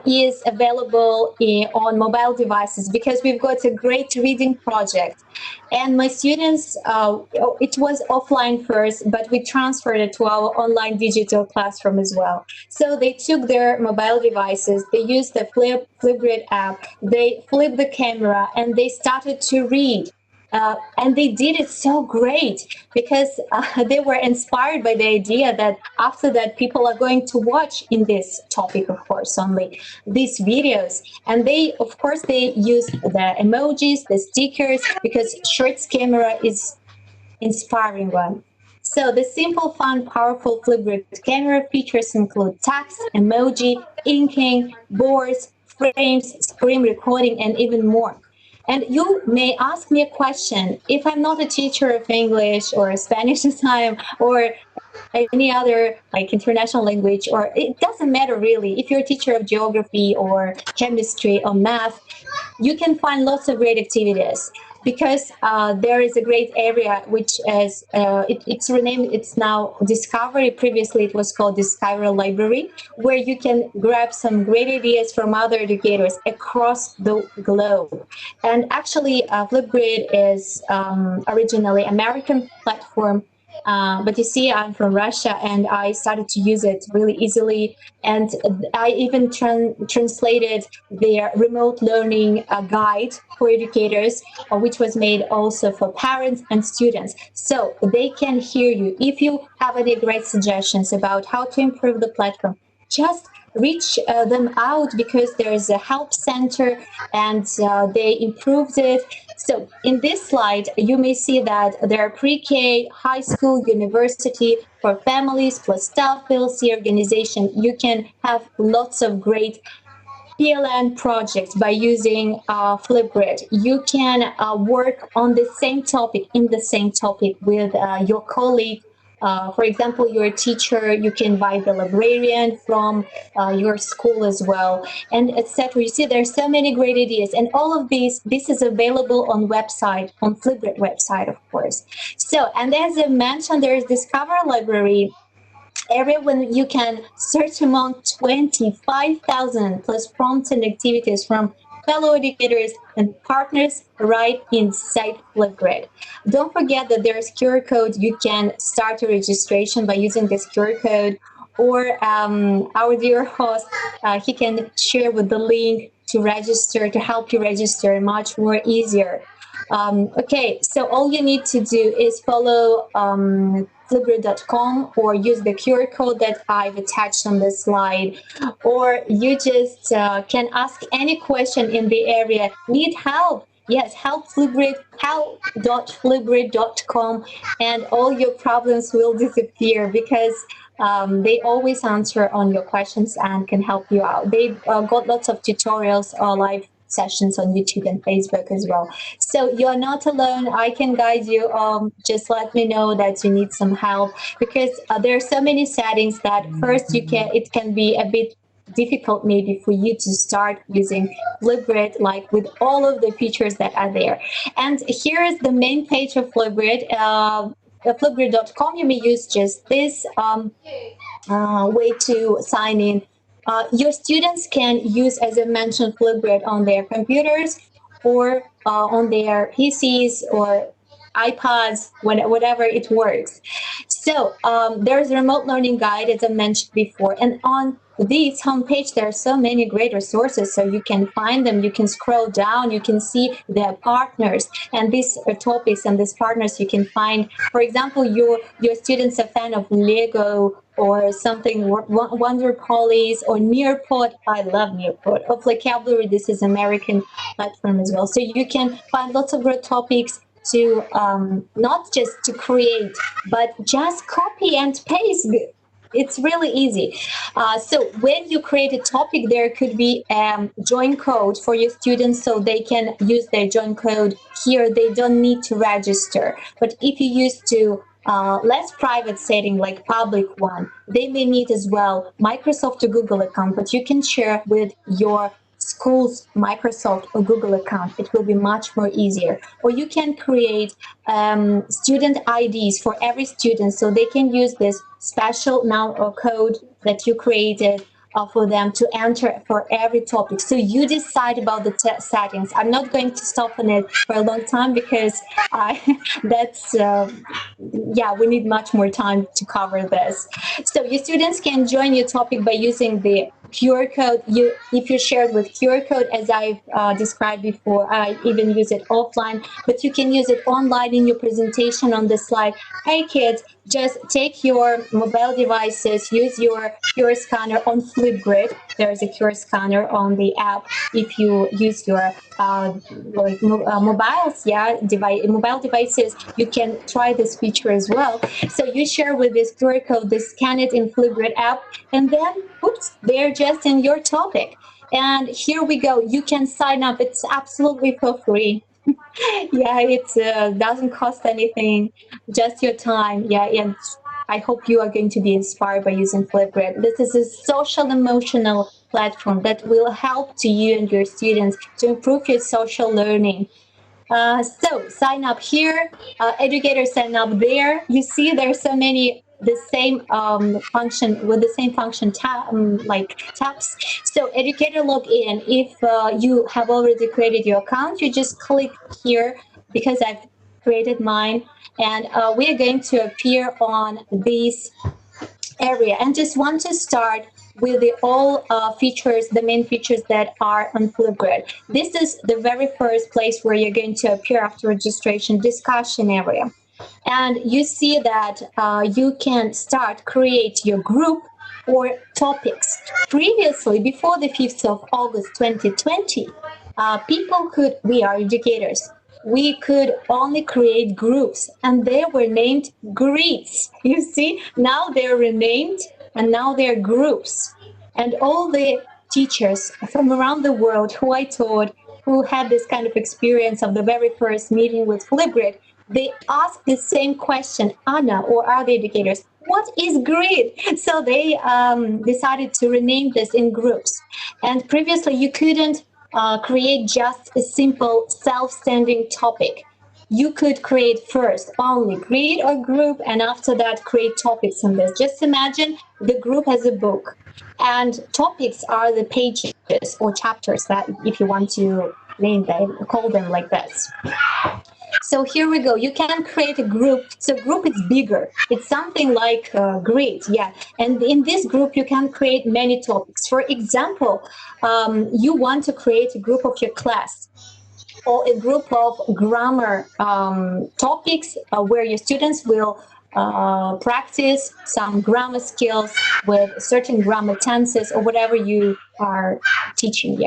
S13: is available on mobile devices because we've got a great reading project. And my students, it was offline first, but we transferred it to our online digital classroom as well. So they took their mobile devices, they used the Flipgrid app, they flipped the camera, and they started to read. And they did it so great because they were inspired by the idea that after that people are going to watch in this topic, of course, only these videos. And they, of course, they use the emojis, the stickers, because Shorts camera is inspiring one. So the simple, fun, powerful Flipgrid camera features include text, emoji, inking, boards, frames, screen recording, and even more. And you may ask me a question. If I'm not a teacher of English or Spanish this time, or any other like international language, or it doesn't matter really. If you're a teacher of geography or chemistry or math, you can find lots of great activities because there is a great area which is it's renamed. It's now Discovery. Previously, it was called Discovery Library, where you can grab some great ideas from other educators across the globe. And actually, Flipgrid is originally American platform. But you see, I'm from Russia, and I started to use it really easily. And I even translated their remote learning guide for educators, which was made also for parents and students. So they can hear you. If you have any great suggestions about how to improve the platform, just reach them out because there's a help center and they improved it. So in this slide, you may see that there are pre-K, high school, university for families plus staff, PLC organization. You can have lots of great PLN projects by using Flipgrid. You can work on the same topic, in the same topic with your colleague. For example, you're a teacher, you can invite the librarian from your school as well, and etc. You see, there's so many great ideas, and all of this is available on website, on Flipgrid website, of course. So, and as I mentioned, there's Discover Library area when you can search among 25,000 plus prompts and activities from fellow educators and partners right inside Flipgrid. Don't forget that there's QR code. You can start a registration by using this QR code, or our dear host, he can share with the link to register, to help you register much more easier. Okay, so all you need to do is follow Flipgrid.com or use the QR code that I've attached on the slide, or you just can ask any question in the area. Need help? Yes, help Flipgrid, help.flipgrid.com, and all your problems will disappear because they always answer on your questions and can help you out. They've got lots of tutorials or live sessions on YouTube and Facebook as well. So you're not alone. I can guide you. Just let me know that you need some help, because there are so many settings that first it can be a bit difficult maybe for you to start using Flipgrid, like with all of the features that are there. And here is the main page of Flipgrid. Flipgrid.com, you may use just this way to sign in. Your students can use, as I mentioned, Flipgrid on their computers or on their PCs or iPads, whatever it works. So there's a remote learning guide, as I mentioned before, and on this homepage there are so many great resources, so you can find them. You can scroll down, you can see their partners, and these topics and these partners you can find. For example, your students are fan of Lego or something, Wonder Police or Nearpod. I love Nearpod. Or Vocabulary, this is American platform as well. So you can find lots of great topics to not just to create, but just copy and paste. It's really easy. So when you create a topic, there could be join code for your students so they can use their join code here. They don't need to register. But if you use to less private setting like public one, they may need as well Microsoft or Google account, but you can share with your school's Microsoft or Google account. It will be much more easier. Or you can create student IDs for every student so they can use this special noun or code that you created for them to enter for every topic. So you decide about the settings. I'm not going to stop on it for a long time because that's we need much more time to cover this. So your students can join your topic by using the QR code. If you share it with QR code, as I've described before, I even use it offline, but you can use it online in your presentation on the slide. Hey kids, just take your mobile devices, use your QR scanner on Flipgrid. There's a QR scanner on the app. If you use your mobile devices, you can try this feature as well. So you share with this QR code, they scan it in Flipgrid app, and then, oops, they're just in your topic. And here we go. You can sign up. It's absolutely for free. It doesn't cost anything, just your time. And I hope you are going to be inspired by using Flipgrid. This is a social emotional platform that will help to you and your students to improve your social learning. So sign up here, Educator sign up there. You see there's so many the same function with the same function tabs. So Educator login. If you have already created your account, you just click here because I've created mine, and we are going to appear on this area. And just want to start with the all features, the main features that are on Flipgrid. This is the very first place where you're going to appear after registration, discussion area. And you see that you can create your group or topics. Previously, before the 5th of August 2020, we are educators, we could only create groups, and they were named grids. You see, now they're renamed, and now they're groups. And all the teachers from around the world who I taught, who had this kind of experience of the very first meeting with Flipgrid, they asked the same question, Anna, or other educators, what is grid? So they decided to rename this in groups. And previously you couldn't create just a simple self-standing topic. You could create first only grid or group, and after that create topics in this. Just imagine the group as a book, and topics are the pages or chapters that, if you want to name them, call them like this. So here we go. You can create a group. So group is bigger. It's something like grid, And in this group, you can create many topics. For example, you want to create a group of your class, or a group of grammar topics where your students will practice some grammar skills with certain grammar tenses or whatever you are teaching,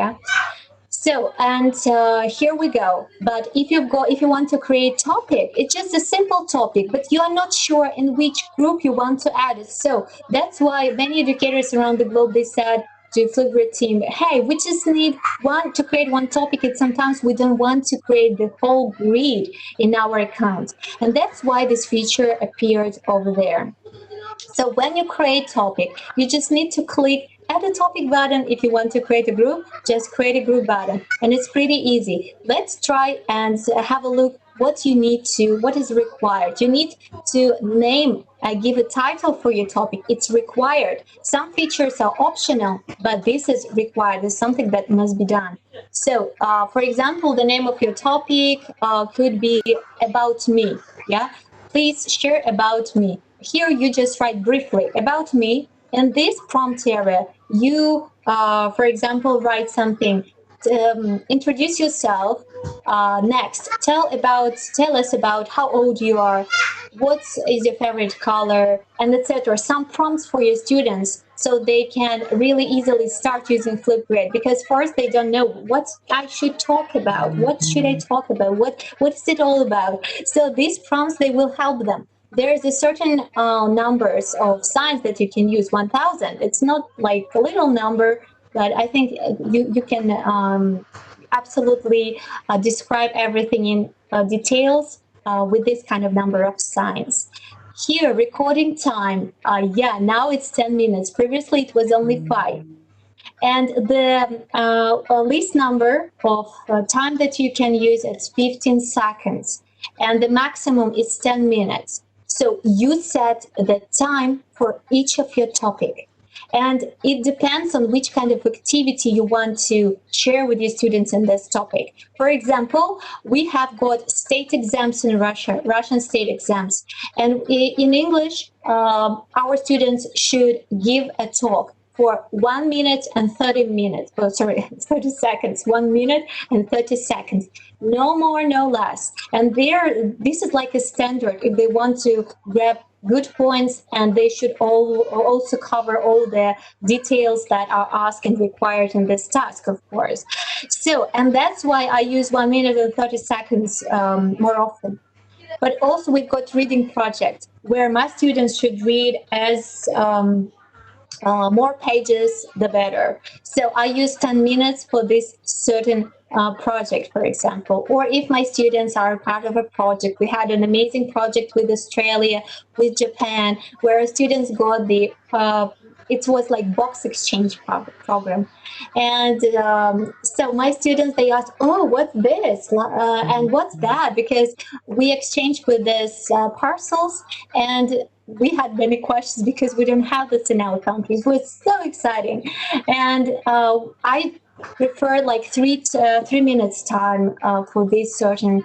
S13: So, and here we go. But if you want to create topic, it's just a simple topic, but you are not sure in which group you want to add it. So that's why many educators around the globe, they said to Flipgrid team, hey, we just need to create one topic, and sometimes we don't want to create the whole grid in our account. And that's why this feature appeared over there. So when you create topic, you just need to click add a topic button. If you want to create a group, just create a group button. And it's pretty easy. Let's try and have a look what is required. You need to name, give a title for your topic. It's required. Some features are optional, but this is required. It's something that must be done. So, for example, the name of your topic could be about me. Please share about me. Here you just write briefly about me. In this prompt area, you, for example, write something. Introduce yourself. Next, tell us about how old you are, what is your favorite color, and etc. Some prompts for your students. so they can really easily start using Flipgrid, because first they don't know what I should talk about, what should I talk about, what is it all about. So these prompts, they will help them. There's a certain numbers of signs that you can use, 1,000. It's not like a little number, but I think you can absolutely describe everything in details with this kind of number of signs. Here, recording time, yeah, now it's 10 minutes. Previously, it was only 5. And the least number of time that you can use is 15 seconds. And the maximum is 10 minutes. So you set the time for each of your topic. And it depends on which kind of activity you want to share with your students in this topic. For example, we have got state exams in Russia, Russian state exams. And in English, our students should give a talk for 1 minute and 30 minutes. Oh, sorry, 30 seconds. 1 minute and 30 seconds. No more, no less. And this is like a standard if they want to grab good points, and they should also cover all the details that are asked and required in this task, of course. So, and that's why I use 1 minute and 30 seconds more often. But also we've got reading project where my students should read as more pages, the better. So I use 10 minutes for this certain project, for example. Or if my students are part of a project, we had an amazing project with Australia, with Japan, where students got the, it was like box exchange program. And so my students, they asked, oh, what's this? And what's that? Because we exchanged with this parcels, and we had many questions because we don't have this in our country. It was so exciting. And I prefer like three minutes time for this certain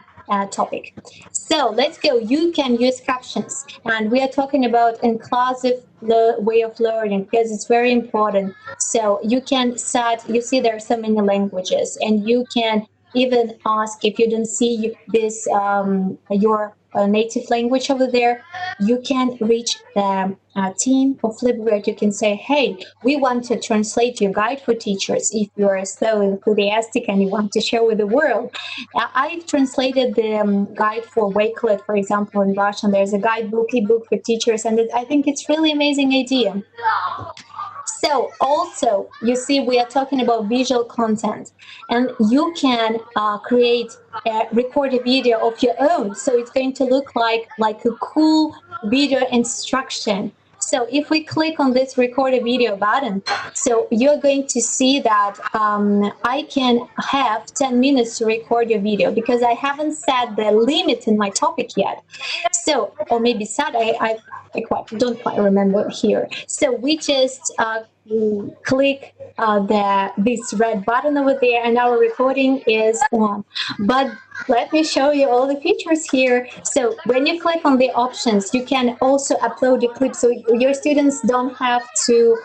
S13: topic. So let's go. You can use captions, and we are talking about inclusive way of learning because it's very important. So you can set, you see there are so many languages, and you can even ask if you don't see this your native language over there, you can reach the team of Flipgrid. You can say, hey, we want to translate your guide for teachers if you are so enthusiastic and you want to share with the world. I've translated the guide for Wakelet, for example, in Russian. There's a guidebook, ebook for teachers, and I think it's really amazing idea. So also, you see, we are talking about visual content, and you can record a video of your own. So it's going to look like a cool video instruction. So if we click on this record a video button, so you're going to see that I can have 10 minutes to record your video because I haven't set the limit in my topic yet. So, or maybe set, I don't quite remember here. So we just click this red button over there, and our recording is on. But let me show you all the features here. So when you click on the options, you can also upload a clip, so your students don't have to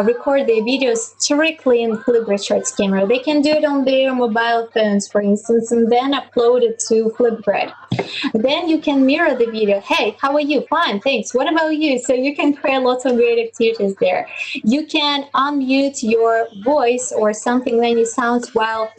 S13: record their videos strictly in Flipgrid Shorts camera. They can do it on their mobile phones, for instance, and then upload it to Flipgrid. Then you can mirror the video. Hey, how are you? Fine, thanks. What about you? So you can create lots of great activities there. You can unmute your voice or something when it sounds while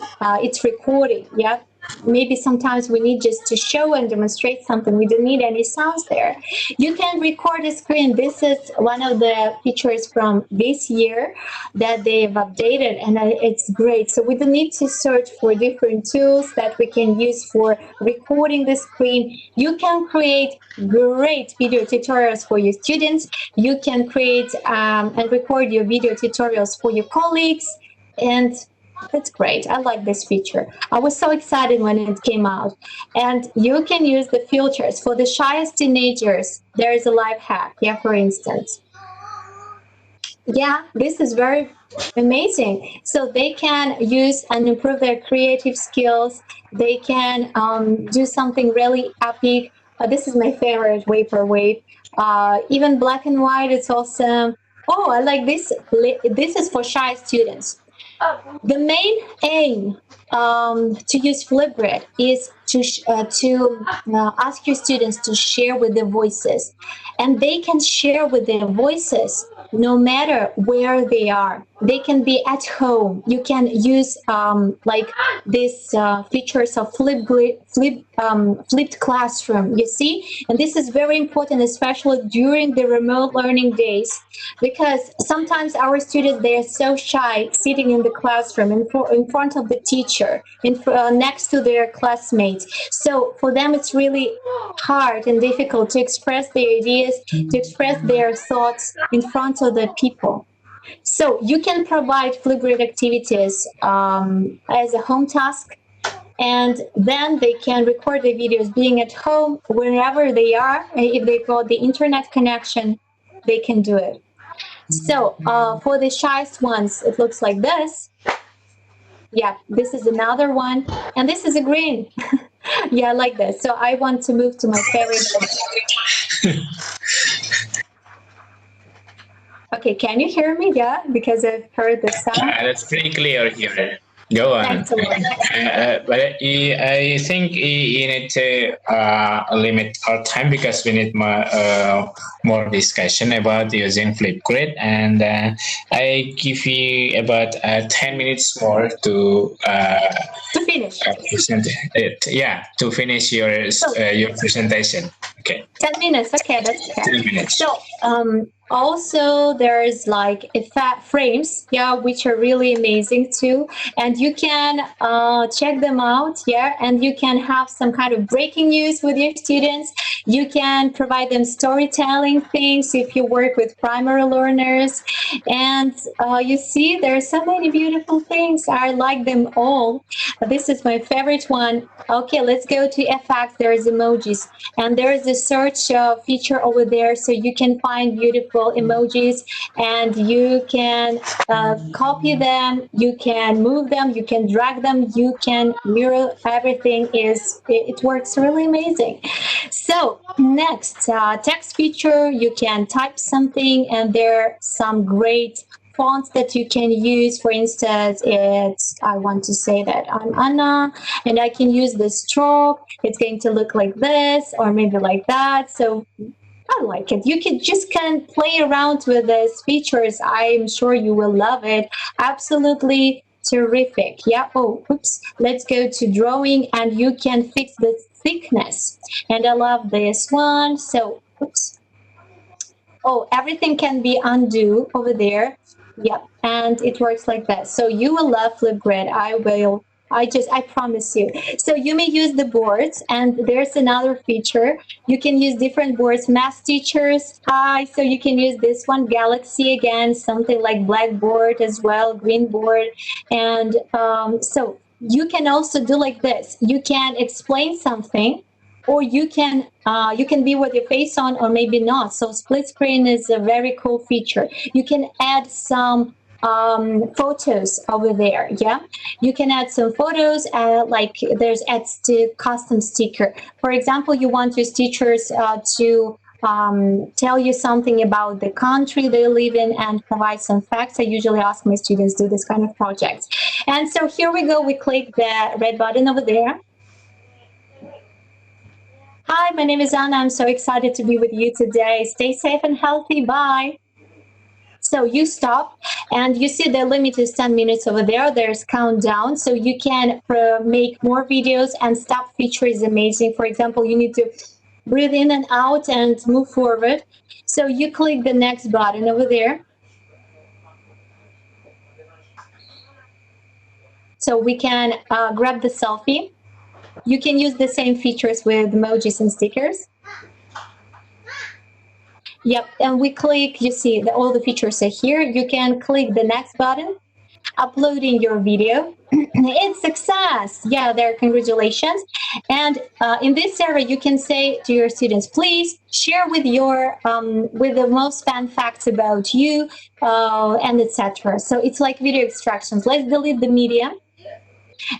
S13: it's recording. Yeah. Maybe sometimes we need just to show and demonstrate something. We don't need any sounds there. You can record a screen. This is one of the features from this year that they've updated, and it's great. So we don't need to search for different tools that we can use for recording the screen. You can create great video tutorials for your students. You can create and record your video tutorials for your colleagues, and that's great. I like this feature. I was so excited when it came out. And you can use the filters. For the shyest teenagers, there is a life hack. Yeah, for instance. Yeah, this is very amazing. So they can use and improve their creative skills. They can do something really epic. This is my favorite, Vaporwave. Even black and white, it's awesome. Oh, I like this. This is for shy students. The main aim to use Flipgrid is ask your students to share with their voices, and they can share with their voices no matter where they are. They can be at home. You can use like these features of flipped classroom, you see? And this is very important, especially during the remote learning days, because sometimes our students, they are so shy sitting in the classroom in front of the teacher, next to their classmates. So for them, it's really hard and difficult to express their ideas, to express their thoughts in front of the people. So you can provide Flipgrid activities as a home task, and then they can record the videos being at home, wherever they are. If they've got the internet connection, they can do it. So for the shyest ones, it looks like this. Yeah, this is another one, and this is a green. Yeah, like this. So I want to move to my favorite. Okay, can you hear me? Yeah, because I've heard the sound.
S9: That's pretty clear here. Go on. But I think you need to limit our time, because we need more discussion about using Flipgrid, and I give you about 10 minutes more to
S13: finish.
S9: Present it. Yeah, to finish your presentation. Okay.
S13: 10 minutes. Okay, that's okay.
S9: 10 minutes.
S13: So also there's like effect frames, yeah, which are really amazing too, and you can check them out. Yeah, and you can have some kind of breaking news with your students. You can provide them storytelling things if you work with primary learners, and you see there are so many beautiful things. I like them all. This is my favorite one. Okay, let's go to effects. There's emojis, and there's a search feature over there, so you can find beautiful emojis, and you can copy them, you can move them, you can drag them, you can mirror. Everything it works really amazing. So next, text feature, you can type something, and there are some great fonts that you can use. For instance, I want to say that I'm Anna, and I can use the stroke. It's going to look like this, or maybe like that. So I like it. You can play around with these features. I'm sure you will love it. Absolutely terrific. Yeah. Oh, oops. Let's go to drawing, and you can fix the thickness. And I love this one. So, oops. Oh, everything can be undo over there. Yep, and it works like that. So you will love Flipgrid. I promise you. So you may use the boards, and there's another feature. You can use different boards. Math teachers, so you can use this one, Galaxy again, something like Blackboard as well, green board. And so you can also do like this. You can explain something, or you can be with your face on, or maybe not. So split screen is a very cool feature. You can add some photos over there. Yeah, you can add some photos, like there's adds to custom sticker. For example, you want your teachers to tell you something about the country they live in and provide some facts. I usually ask my students to do this kind of projects. And so here we go. We click the red button over there. Hi, my name is Anna. I'm so excited to be with you today. Stay safe and healthy. Bye. So you stop, and you see the limit is 10 minutes over there. There's countdown, so you can make more videos, and stop feature is amazing. For example, you need to breathe in and out and move forward. So you click the next button over there. So we can grab the selfie. You can use the same features with emojis and stickers. Yep, and we click, you see all the features are here. You can click the next button, uploading your video. It's success. Yeah, there, congratulations. And in this area, you can say to your students, please share with your with the most fun facts about you, and etc. So it's like video extractions. Let's delete the media.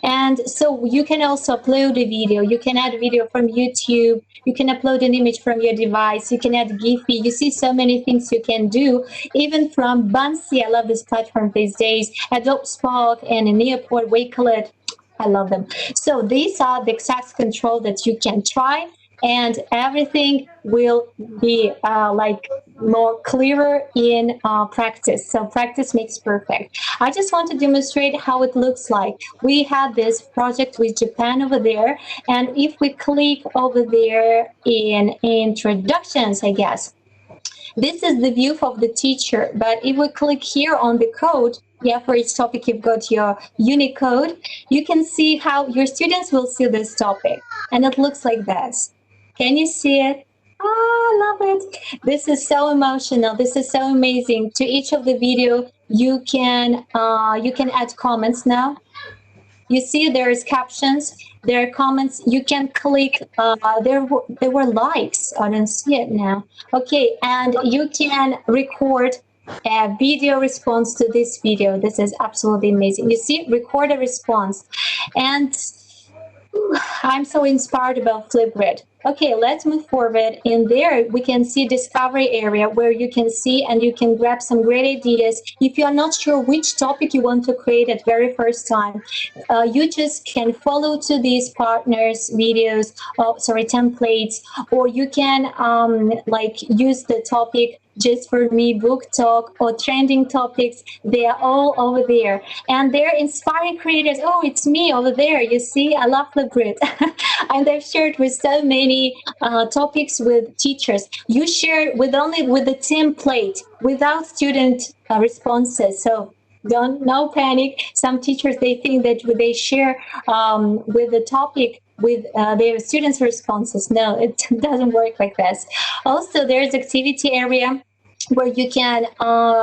S13: And so you can also upload a video. You can add a video from YouTube. You can upload an image from your device. You can add Giphy. You see so many things you can do, even from Bunsey. I love this platform these days. Adobe Spark and Neoport, Wakelet. I love them. So these are the access control that you can try, and everything will be like more clearer in practice. So practice makes perfect. I just want to demonstrate how it looks like. We had this project with Japan over there, and if we click over there in introductions, I guess, this is the view of the teacher. But if we click here on the code, for each topic you've got your Unicode, you can see how your students will see this topic. And it looks like this. Can you see it? Oh, I love it. This is so emotional. This is so amazing. To each of the video, you can add comments now. You see there is captions, there are comments. You can click, there were likes. I don't see it now. Okay, and you can record a video response to this video. This is absolutely amazing. You see, record a response. And I'm so inspired about Flipgrid. Okay, let's move forward. In there, we can see discovery area where you can see and you can grab some great ideas. If you are not sure which topic you want to create at very first time, you just can follow to these partners videos, templates, or you can like use the topic just for me, book talk, or trending topics. They are all over there, and they're inspiring creators. Oh, it's me over there. You see, I love Flipgrid. And they've shared with so many topics with teachers. You share with only with the template without student responses. So no panic. Some teachers, they think that they share with the topic with their students' responses. No, it doesn't work like this. Also, there's activity area where you can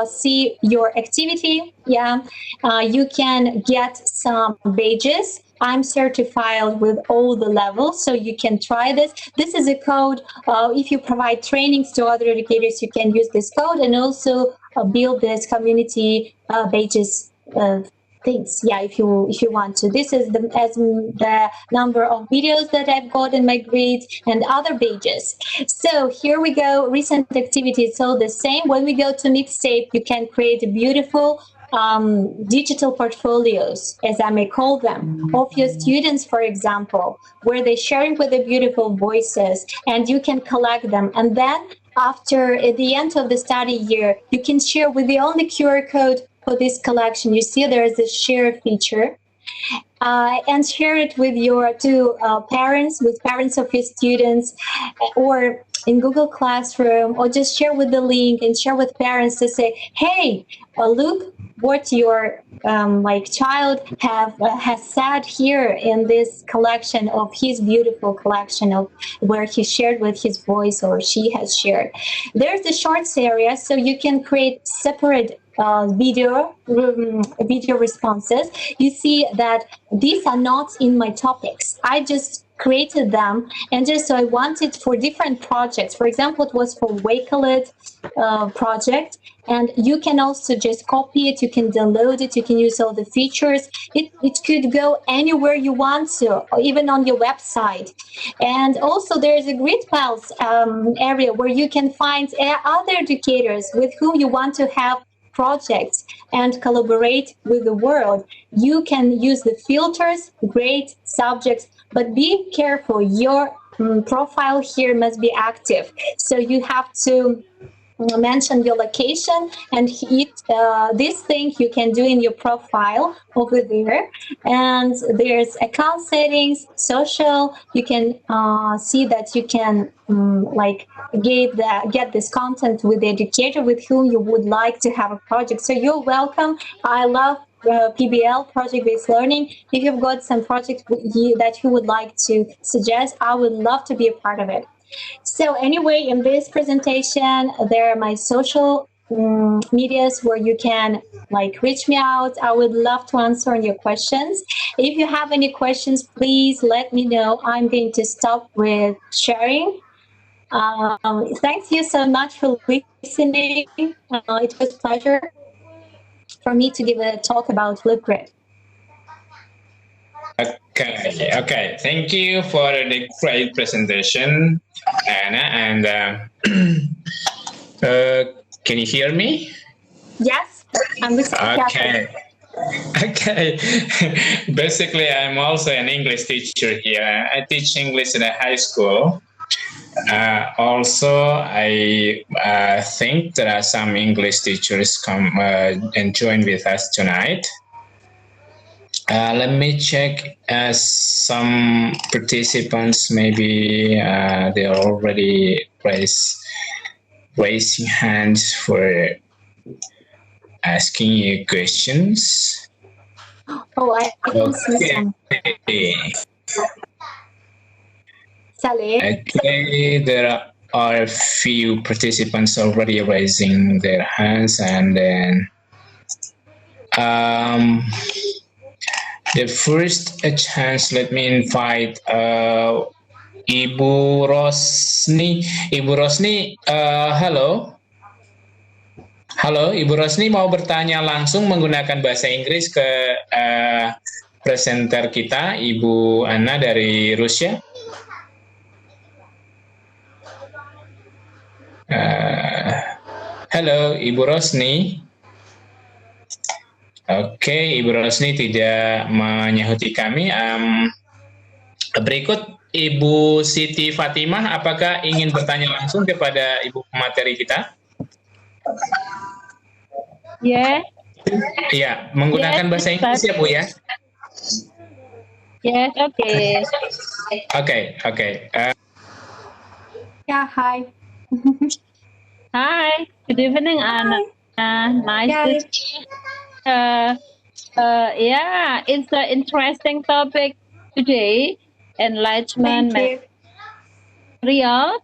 S13: see your activity. You can get some badges. I'm certified with all the levels, so you can try this. This is a code. If you provide trainings to other educators, you can use this code and also build this community badges things. If you want to. This is the number of videos that I've got in my grades and other badges. So here we go. Recent activities. So the same. When we go to mixtape, you can create a beautiful digital portfolios, as I may call them, of your students, for example, where they're sharing with their beautiful voices, and you can collect them. And then after, at the end of the study year, you can share with the only QR code for this collection. You see there is a share feature. And share it with your parents, with parents of your students, or in Google Classroom, or just share with the link and share with parents to say, hey, look what your child has said here in this collection of his beautiful collection of where he shared with his voice or she has shared. There's the shorts area, so you can create separate video responses. You see that these are not in my topics. I just created them, and just so I wanted for different projects. For example, it was for Wakelet project, and you can also just copy it, you can download it, you can use all the features. It could go anywhere you want to, or even on your website. And also there is a Grid Pals area where you can find other educators with whom you want to have projects and collaborate with the world. You can use the filters, grade subjects, but be careful. Your profile here must be active. So you have to mention your location and hit this thing you can do in your profile over there. And there's account settings, social. You can see that you can get this content with the educator with whom you would like to have a project. So you're welcome. I love PBL, project-based learning. If you've got some project that you would like to suggest, I would love to be a part of it. So anyway, in this presentation, there are my social medias where you can reach me out. I would love to answer your questions. If you have any questions, please let me know. I'm going to stop with sharing. Thank you so much for listening. It was a pleasure for me to give a talk about Flipgrid.
S9: Okay. Thank you for the great presentation, Anna. And can you hear me?
S13: Yes, I'm listening.
S9: Okay. Okay. Basically, I'm also an English teacher here. I teach English in a high school. Also, I think there are some English teachers come and join with us tonight. Let me check some participants. Maybe they are already raising hands for asking you questions.
S13: Oh, I can see some.
S9: Okay, there are a few participants already raising their hands, and then the first chance, let me invite Ibu Rosni. Ibu Rosni, halo. Halo, Ibu Rosni mau bertanya langsung menggunakan bahasa Inggris ke presenter kita, Ibu Anna dari Rusia. Halo, Ibu Rosni. Oke, Ibu Rosni tidak menyahuti kami. Berikut Ibu Siti Fatimah, apakah ingin bertanya langsung kepada Ibu pemateri kita?
S13: Ya.
S9: Iya, menggunakan bahasa Inggris ya, Bu ya?
S13: Yes, okay.
S9: Okay.
S13: Yeah, hi. Hi, good evening, Anna. Nice to see you. Yeah, it's an interesting topic today, enlightenment material.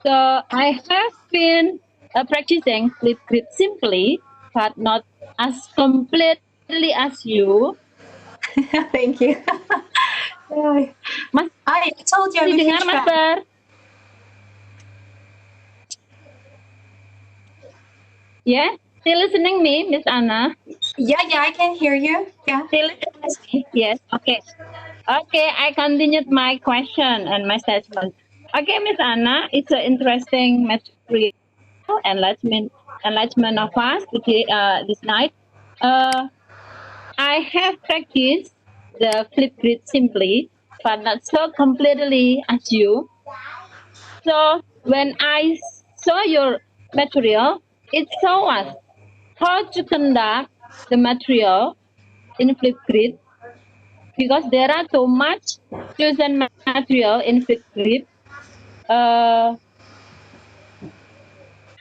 S13: So I have been practicing Flipgrid simply, but not as completely as you. Thank you. Mas, I told you dengar Mas Bar. Yeah, still listening me, Miss Anna? Yeah, I can hear you. Yeah. Still listening? Yes, okay. Okay, I continued my question and my statement. Okay, Miss Anna, it's an interesting material, enlightenment of us today, this night. I have practiced the Flipgrid simply, but not so completely as you. So when I saw your material, it showed us how to conduct the material in Flipgrid, because there are so much chosen material in Flipgrid.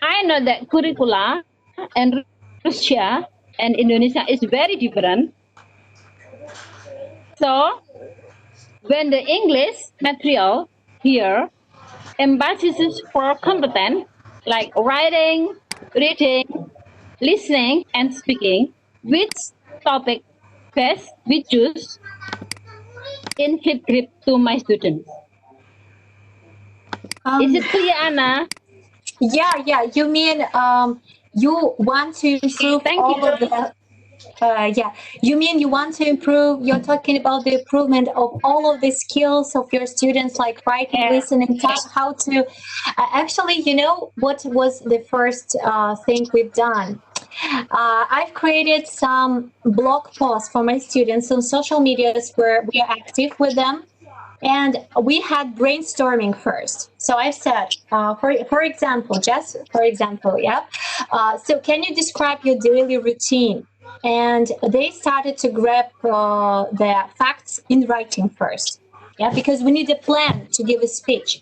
S13: I know that curricula and Rusia and Indonesia is very different. So when the English material here emphasizes for competence like writing, reading, listening, and speaking, which topic best we choose in Flipgrid to my students? Is it clear, Anna? Yeah. You mean you want to improve all of the. You mean you want to improve, you're talking about the improvement of all of the skills of your students, like writing, listening, how to, actually, you know, what was the first thing we've done? I've created some blog posts for my students on social medias where we are active with them. And we had brainstorming first. So I said, for example, so can you describe your daily routine? And they started to grab the facts in writing first. Yeah, because we need a plan to give a speech.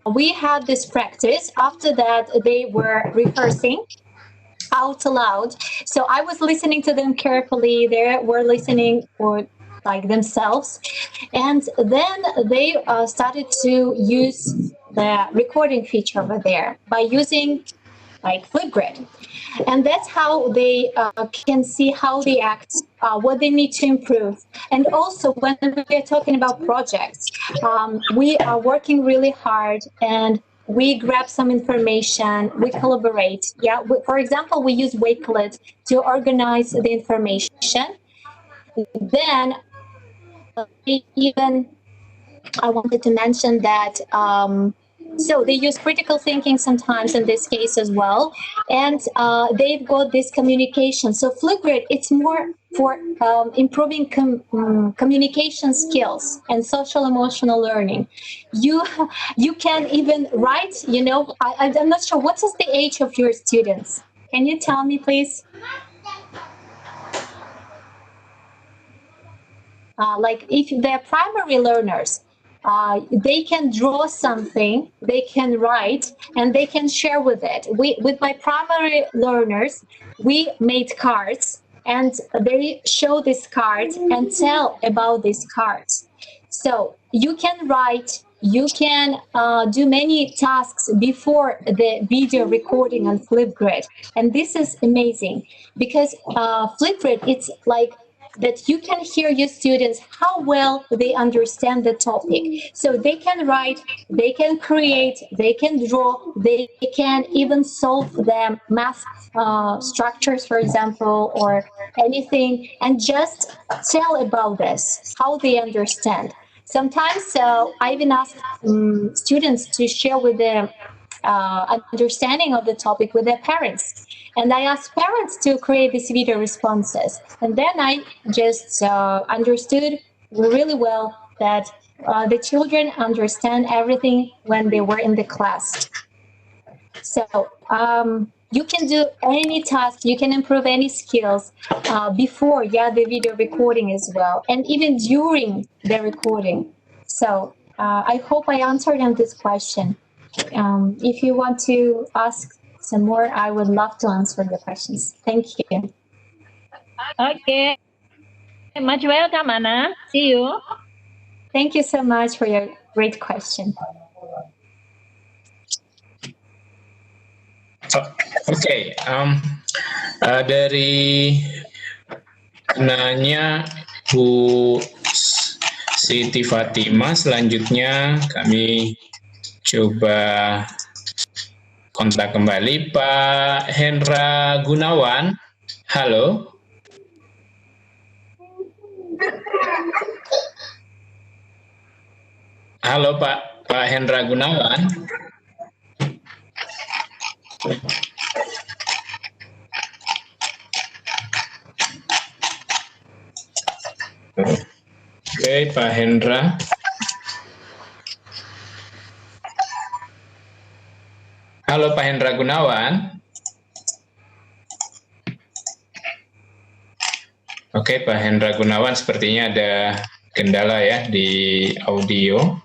S13: We had this practice. After that, they were rehearsing out loud. So I was listening to them carefully. They were listening for like themselves, and then they started to use the recording feature over there by using like Flipgrid, and that's how they can see how they act, what they need to improve. And also when we are talking about projects, we are working really hard and we grab some information, we collaborate. Yeah, for example, we use Wakelet to organize the information. Then I wanted to mention that So they use critical thinking sometimes in this case as well. And they've got this communication. So Flipgrid, it's more for improving communication skills and social emotional learning. You can even write, I'm not sure, what is the age of your students? Can you tell me, please? Like if they're primary learners, they can draw something, they can write, and they can share with it. With my primary learners, we made cards, and they show these cards and tell about these cards. So you can write, you can do many tasks before the video recording on Flipgrid. And this is amazing because Flipgrid, it's like that you can hear your students how well they understand the topic. So they can write, they can create, they can draw, they can even solve the math structures, for example, or anything, and just tell about this, how they understand. Sometimes I even ask students to share with them understanding of the topic with their parents. And I asked parents to create these video responses. And then I just understood really well that the children understand everything when they were in the class. So you can do any task, you can improve any skills before the video recording as well, and even during the recording. So I hope I answered on this question. If you want to ask some more, I would love to answer your questions. Thank you.
S14: Okay. Much welcome, Anna. See you.
S13: Thank you so much for your great question.
S9: Oke, dari nanya Bu Siti Fatima, selanjutnya kami coba kontak kembali Pak Hendra Gunawan. Halo. Halo Pak Hendra Gunawan. Oke, Pak Hendra. Halo Pak Hendra Gunawan. Oke, Pak Hendra Gunawan sepertinya ada kendala ya di audio.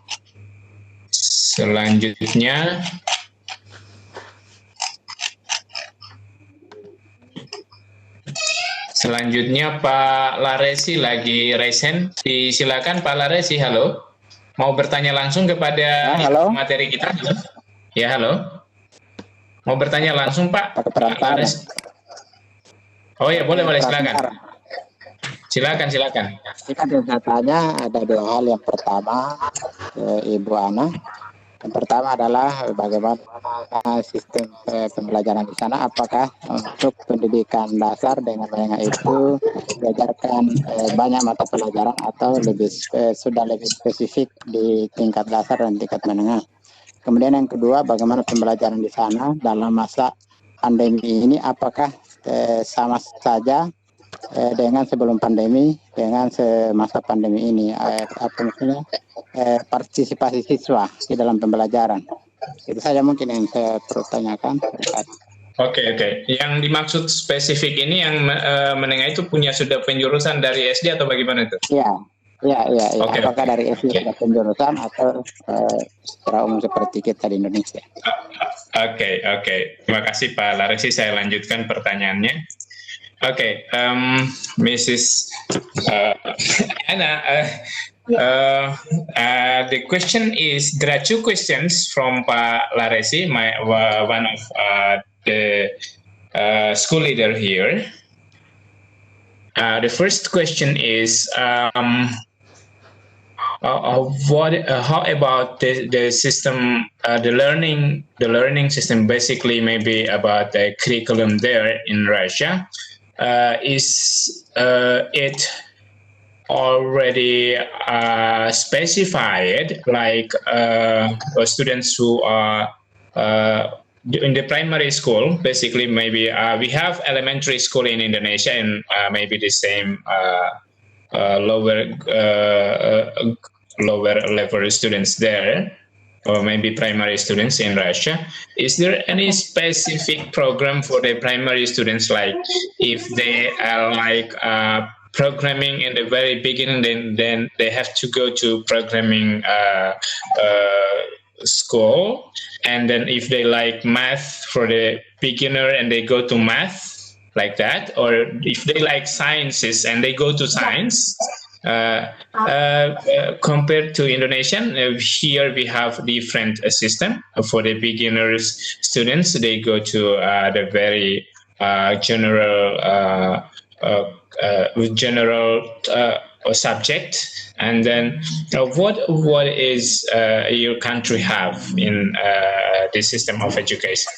S9: Selanjutnya Pak Laresi lagi raise hand. Silakan Pak Laresi, halo. Mau bertanya langsung kepada materi kita? Halo? Ya, halo. Mau bertanya langsung Pak? Laresi. Oh ya, boleh silakan. Silakan.
S15: Jika datanya ada dua hal. Yang pertama, Ibu Ana. Yang pertama adalah bagaimana sistem pembelajaran di sana, apakah untuk pendidikan dasar dengan menengah itu diajarkan banyak mata pelajaran atau sudah lebih spesifik di tingkat dasar dan tingkat menengah. Kemudian yang kedua, bagaimana pembelajaran di sana dalam masa pandemi ini, apakah sama saja dengan sebelum pandemi, dengan semasa pandemi ini, apa maksudnya partisipasi siswa di dalam pembelajaran. Itu saja mungkin yang saya perlu tanyakan.
S9: Oke. Yang dimaksud spesifik ini yang menengah itu sudah penjurusan dari SD atau bagaimana itu?
S15: Iya. Okay, apakah dari SD sudah penjurusan atau secara umum seperti kita di Indonesia?
S9: Oke. Terima kasih Pak Laresi. Saya lanjutkan pertanyaannya. Okay, Mrs. Anna, the question is, there are two questions from Pak Laresi, one of the school leader here. The first question is, how about the system, the learning system, basically maybe about the curriculum there in Russia? Is it already specified, like students who are in the primary school. Basically, maybe we have elementary school in Indonesia, and maybe the same lower level students there, or maybe primary students in Russia. Is there any specific program for the primary students, like if they are like programming in the very beginning, then they have to go to programming school, and then if they like math for the beginner and they go to math, like that, or if they like sciences and they go to science? Compared to Indonesian, here we have different system. For the beginners students, they go to the very general subject. And then what is your country have in the system of education?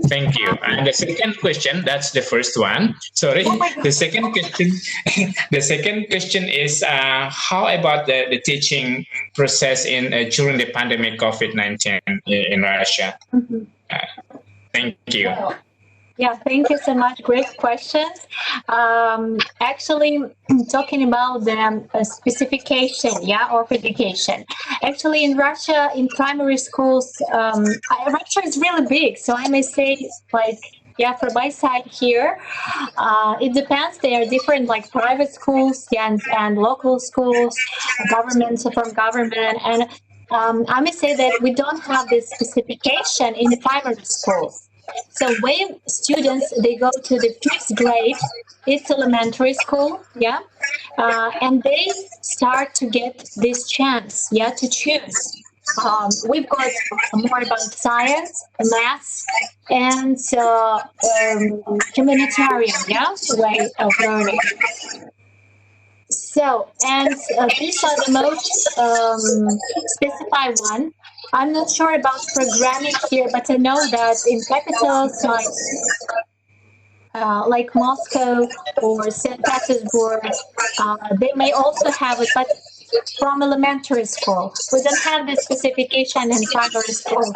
S9: Thank you. And the second question, that's the first one. Sorry. The second question is how about the teaching process during the pandemic COVID-19 in Russia? Thank you.
S13: Yeah, thank you so much. Great questions. Actually, talking about the specification, of education. Actually, in Russia, in primary schools, Russia is really big. So I may say, from my side here, it depends. There are different, private schools and local schools, from government, and I may say that we don't have this specification in primary schools. So when students, they go to the 5th grade, it's elementary school, and they start to get this chance, to choose. We've got more about science, math, and humanitarian, way of learning. So, and these are the most specified one. I'm not sure about programming here, but I know that in capitals like Moscow or St. Petersburg, they may also have it, but from elementary school. We don't have the specification in primary school.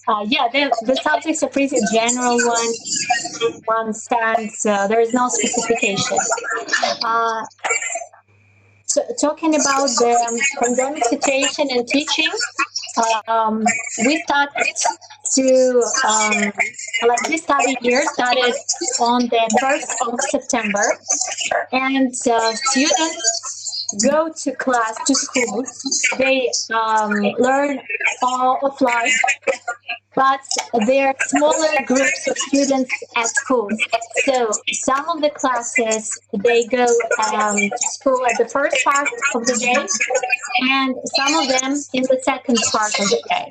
S13: The subjects are pretty general one stands, there is no specification. So talking about the pandemic situation and teaching, we started to, this study year started on the 1st of September, and students go to class, to school. They learn offline, but there are smaller groups of students at school. So some of the classes, they go to school at the first part of the day, and some of them in the second part of the day.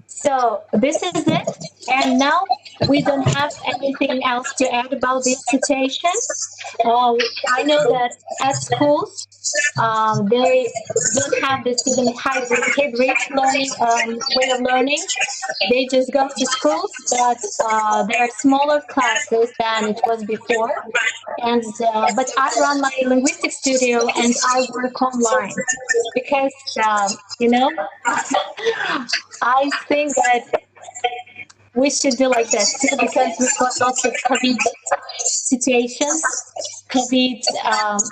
S13: So this is it, and now we don't have anything else to add about this situation. I know that at schools, they don't have this hybrid learning way of learning. They just go to schools, but there are smaller classes than it was before. And but I run my linguistic studio and I work online because I think that we should do like that too, because we've got lots of COVID situations, COVID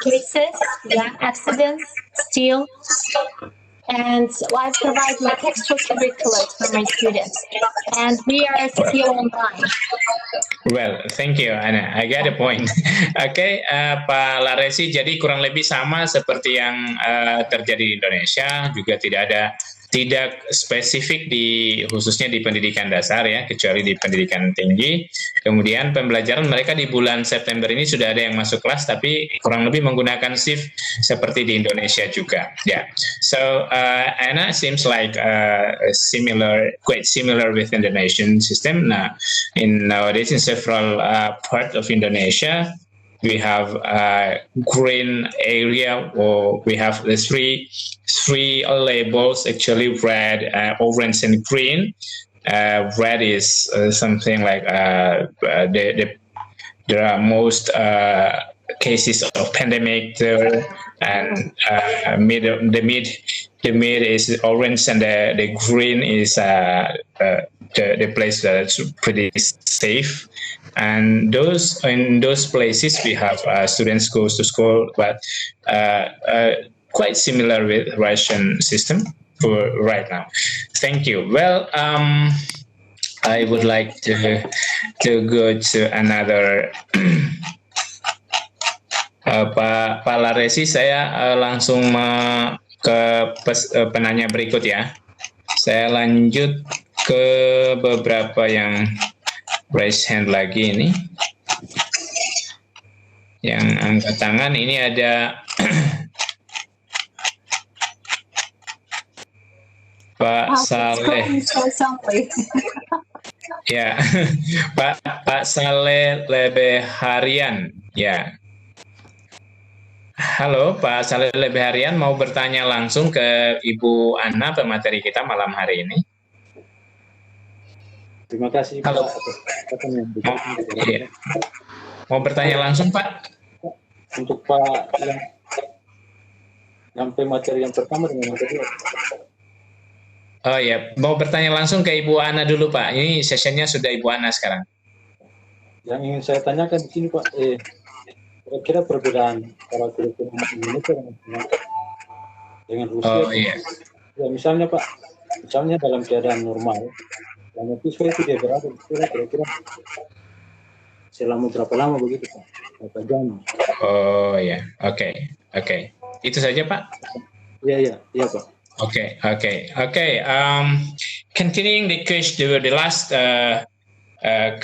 S13: cases, accidents still. And I provide extracurriculars for my students, and we are still online.
S9: Well, thank you, Ana. I get the point. Oke, Pak Laresi, jadi kurang lebih sama seperti yang terjadi di Indonesia, juga tidak spesifik khususnya di pendidikan dasar kecuali di pendidikan tinggi. Kemudian pembelajaran mereka di bulan September ini sudah ada yang masuk kelas, tapi kurang lebih menggunakan shift seperti di Indonesia juga. So Anna seems like quite similar with Indonesian system. Now, nowadays in several parts of Indonesia, we have green area, or we have the three labels, actually red, orange, and green. Red is something like there are most cases of pandemic there, and the mid is orange, and the green is the place that's pretty safe. And in those places we have students goes to school, but quite similar with Russian system for right now. Thank you. Well, I would like to go to another. Pak Laresi, saya langsung ke penanya berikut ya. Saya lanjut ke beberapa yang raise hand lagi ini. Yang angkat tangan ini ada Pak Saleh. Ya, Pak Saleh Lebeharian. Ya. Halo, Pak Saleh Lebeharian, mau bertanya langsung ke Ibu Ana, pemateri kita malam hari ini.
S16: Terima kasih,
S9: halo.
S16: Pak.
S9: Iya. Mau bertanya langsung, Pak?
S16: Untuk Pak yang pemateri yang pertama dengan yang kedua.
S9: Oh ya, mau bertanya langsung ke Ibu Ana dulu, Pak. Ini sesinya sudah Ibu Ana sekarang.
S16: Yang ingin saya tanyakan di sini, Pak, kira-kira perbedaan cara kurikulum Indonesia dengan Rusia.
S9: Oh iya.
S16: Ya, misalnya Pak, dalam keadaan normal, selama siswa itu dia berada di sekolah kira-kira selama berapa lama begitu Pak? Berapa jam?
S9: Oh ya, oke. Itu saja Pak?
S16: Iya Pak.
S9: Okay. Continuing the last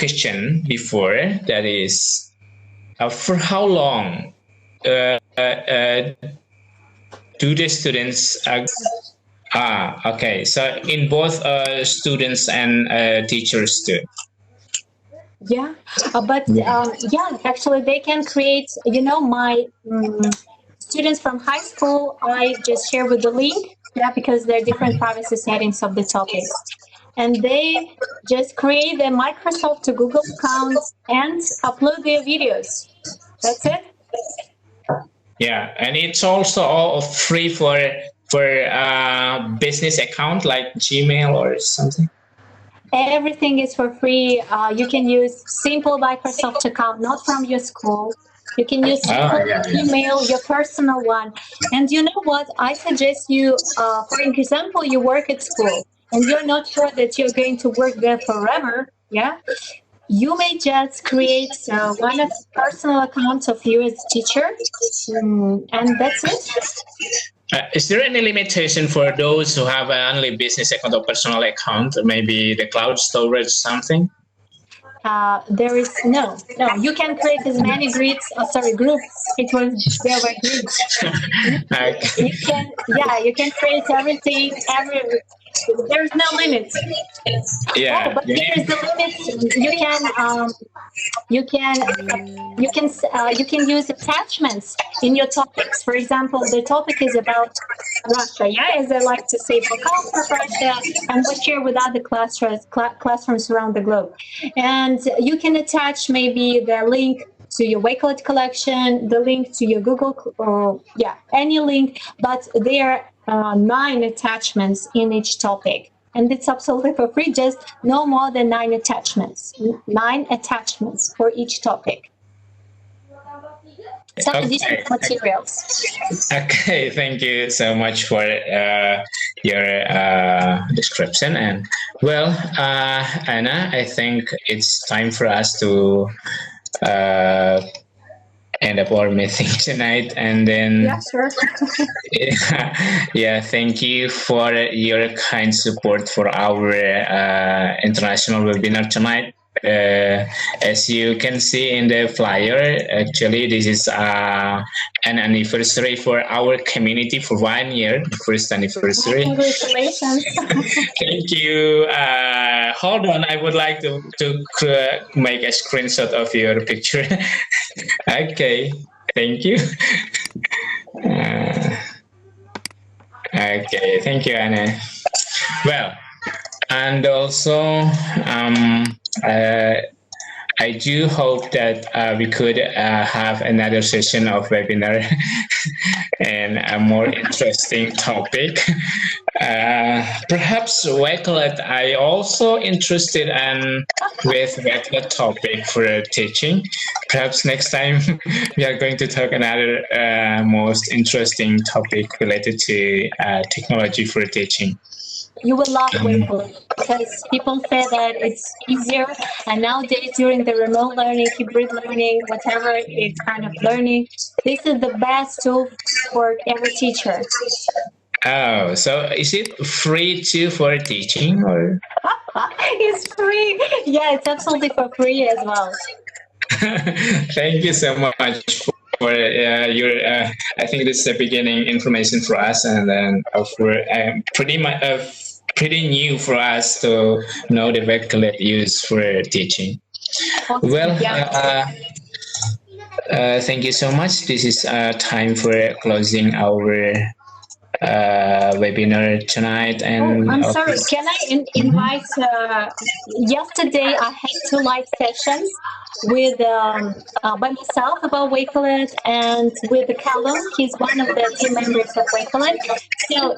S9: question before, that is, for how long do the students? Okay. So in both students and teachers too.
S13: Yeah, actually they can create. My students from high school, I just share with the link. Yeah, because there are different privacy settings of the topic. And they just create their Microsoft to Google accounts and upload their videos. That's it.
S9: Yeah, and it's also all free for business account like Gmail or something.
S13: Everything is for free. You can use simple Microsoft account, not from your school. You can use email, your personal one. And you know what? I suggest you, for example, you work at school and you're not sure that you're going to work there forever. Yeah. You may just create one of the personal accounts of you as a teacher. And that's it.
S9: Is there any limitation for those who have only business account or personal account, maybe the cloud storage something?
S13: There is no. You can create as many groups. There were groups. You can create everything. There's no limit.
S9: Yeah.
S13: But there is the limit. You can use attachments in your topics. For example, the topic is about Russia. Yeah, as I like to say, for culture of Russia, and we share with other classrooms around the globe. And you can attach maybe the link to your Wakelet collection, the link to your Google, any link. But there are 9 attachments in each topic. And it's absolutely for free, just no more than 9 attachments. 9 attachments for each topic. Some additional materials.
S9: Okay, thank you so much for your description. And well, Anna, I think it's time for us to end up our meeting tonight, and then
S13: sure.
S9: Thank you for your kind support for our international webinar tonight. As you can see in the flyer, actually this is an anniversary for our community for 1 year, the first anniversary.
S13: Congratulations.
S9: Thank you. Hold on, I would like to make a screenshot of your picture. Okay, thank you. Okay, thank you, Anna. Well, and also I do hope that we could have another session of webinar and a more interesting topic. Perhaps Wakelet, I also interested in with Wakelet topic for teaching. Perhaps next time we are going to talk another most interesting topic related to technology for teaching.
S13: You will love Wakelet because people say that it's easier, and nowadays during the remote learning, hybrid learning, whatever it's kind of learning, this is the best tool for every teacher.
S9: Oh, so is it free too for teaching or?
S13: It's free. Yeah, it's absolutely for free as well.
S9: Thank you so much for your. I think this is the beginning information for us, and then for pretty new for us to know the Wakelet use for teaching. Well, thank you so much. This is time for closing our webinar tonight. And
S13: I'm sorry, can I invite, yesterday I had 2 live sessions with by myself about Wakelet and with Callum. He's one of the team members of Wakelet. So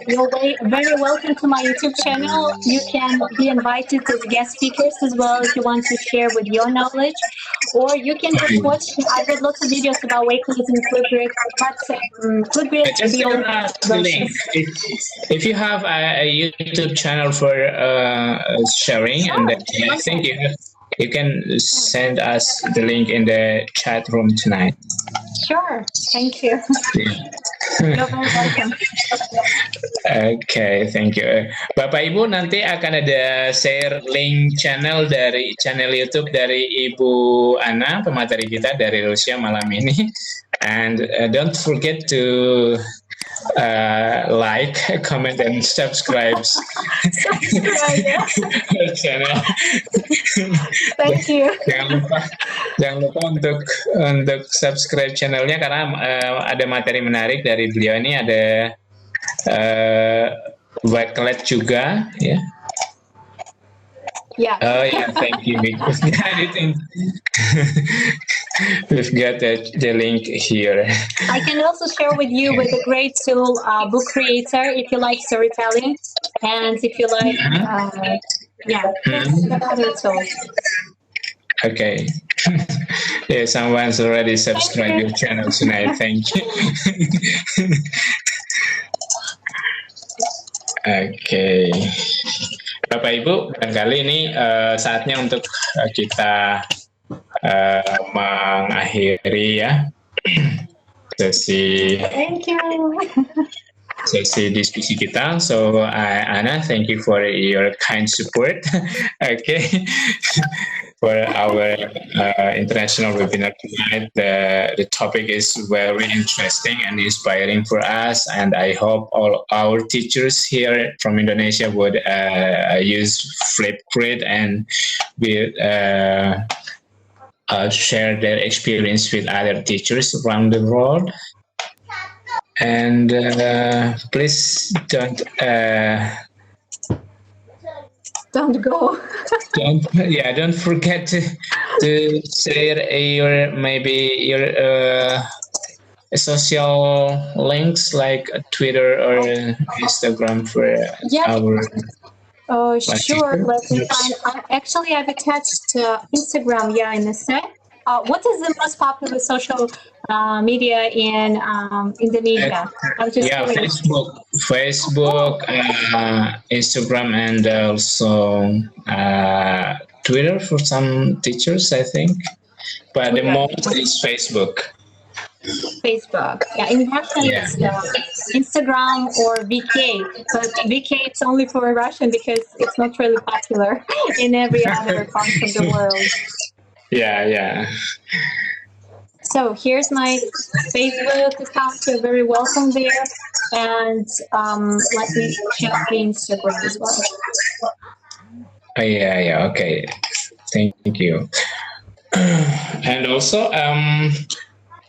S13: you're very welcome to my YouTube channel. You can be invited as guest speakers as well if you want to share with your knowledge, or you can just watch. I've got lots of videos about Wakelet and Flipgrid, but Flipgrid
S9: link. If you have a YouTube channel for sharing, and then I think you can send us the link in the chat room tonight.
S13: Sure, thank you. You're very welcome.
S9: Okay, thank you. Bapak Ibu, nanti akan ada share link channel dari channel YouTube dari Ibu Ana, pemateri kita dari Rusia malam ini. And don't forget to like, comment, and subscribe channel.
S13: Thank you.
S9: Jangan lupa untuk subscribe channelnya karena ada materi menarik dari beliau ini. Ada Wakelet juga, ya.
S13: Yeah.
S9: Oh yeah, thank you. We've got the link here.
S13: I can also share with you with a great tool, Book Creator, if you like storytelling, and if you like, another tool.
S9: Okay. Yeah, someone's already subscribed your channel tonight. Thank you. Okay. Bapak Ibu, barangkali ini saatnya untuk kita mengakhiri ya sesi diskusi kita. So Anna, thank you for your kind support. Okay. For our international webinar tonight. The topic is very interesting and inspiring for us, and I hope all our teachers here from Indonesia would use Flipgrid and will share their experience with other teachers around the world. And please don't
S13: go.
S9: Don't forget to share your social links like Twitter or Instagram for our.
S13: Oh, sure. Let me find. Actually, I've attached Instagram. Yeah, in a sec. What is the most popular social media in Indonesia? I'm just curious.
S9: Facebook, Instagram, and also Twitter for some teachers, I think. But the most is Facebook.
S13: Facebook. Yeah, in Russian it's Instagram or VK, but VK it's only for Russian because it's not really popular in every other part of the world.
S9: Yeah.
S13: So here's my Facebook account. You're very welcome there, and let me check the Instagram as well.
S9: Yeah. Okay. Thank you. And also,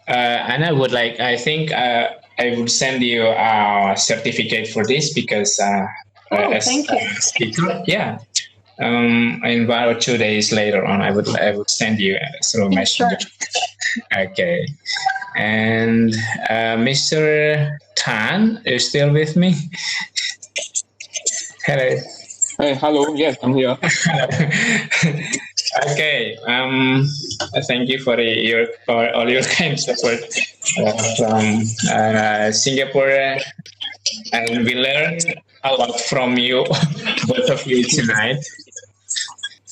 S9: Anna would like. I think I would send you a certificate for this because as
S13: thank you.
S9: Speaker, yeah. in 1 or 2 days later on, I would send you through messenger. Okay. And Mr. Tan, are you still with me? Hello.
S1: Hey, hello. Yes, I'm here.
S9: Okay. Thank you for all your kind support from Singapore, and we learned a lot from you, both of you tonight.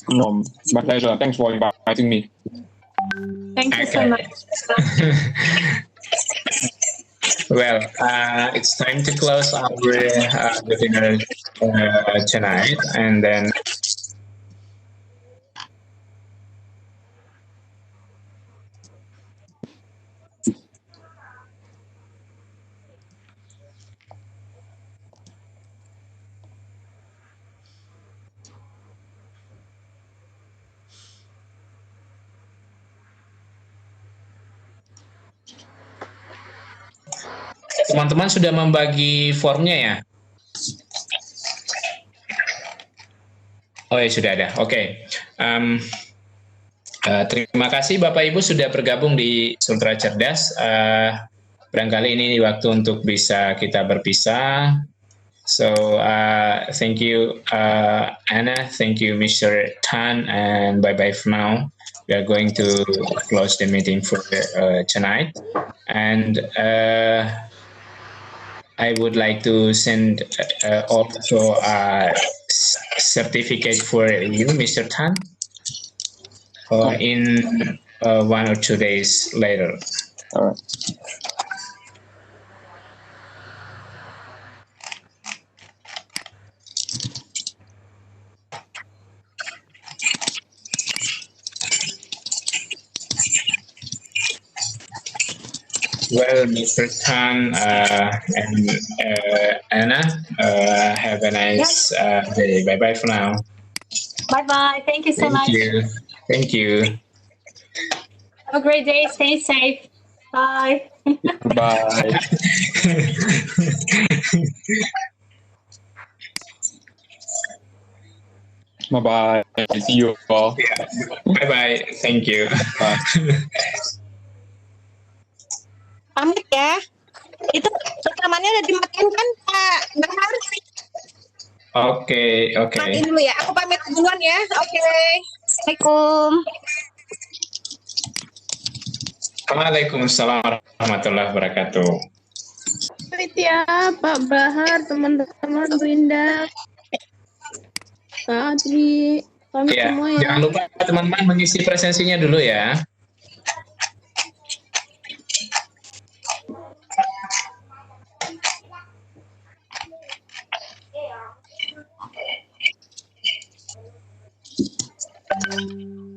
S1: No, my pleasure. Thanks for inviting me.
S13: Thank you so much.
S9: Well, it's time to close our webinar tonight, and then teman-teman sudah membagi formnya ya? Oh ya, sudah ada. Oke. Terima kasih Bapak Ibu sudah bergabung di Sultra Cerdas. Barangkali ini waktu untuk bisa kita berpisah. So thank you Anna, thank you Mr. Tan, and bye-bye for now. We are going to close the meeting for tonight. And I would like to send also a certificate for you, Mr. Tan, in 1 or 2 days later.
S1: All right.
S9: Well, Mr. Tan and Anna, have a nice day. Bye-bye for now.
S13: Bye-bye. Thank you so much.
S9: Thank you.
S13: Have a great day. Stay safe. Bye.
S1: Bye. Bye-bye. See you all.
S9: Yeah. Bye-bye. Thank you.
S1: Bye.
S17: Pamit ya. Itu rekamannya udah dimatiin kan Pak Bahar?
S9: Oke.
S17: Matiin dulu ya. Aku pamit duluan ya. Oke. Assalamualaikum.
S9: Waalaikumsalam warahmatullahi wabarakatuh.
S18: Pamit ya Pak Bahar, teman-teman, Bu Indah, Pak Adri, pamit
S9: Ya,
S18: semua ya.
S9: jangan lupa teman-teman mengisi presensinya dulu ya.
S18: Thank you.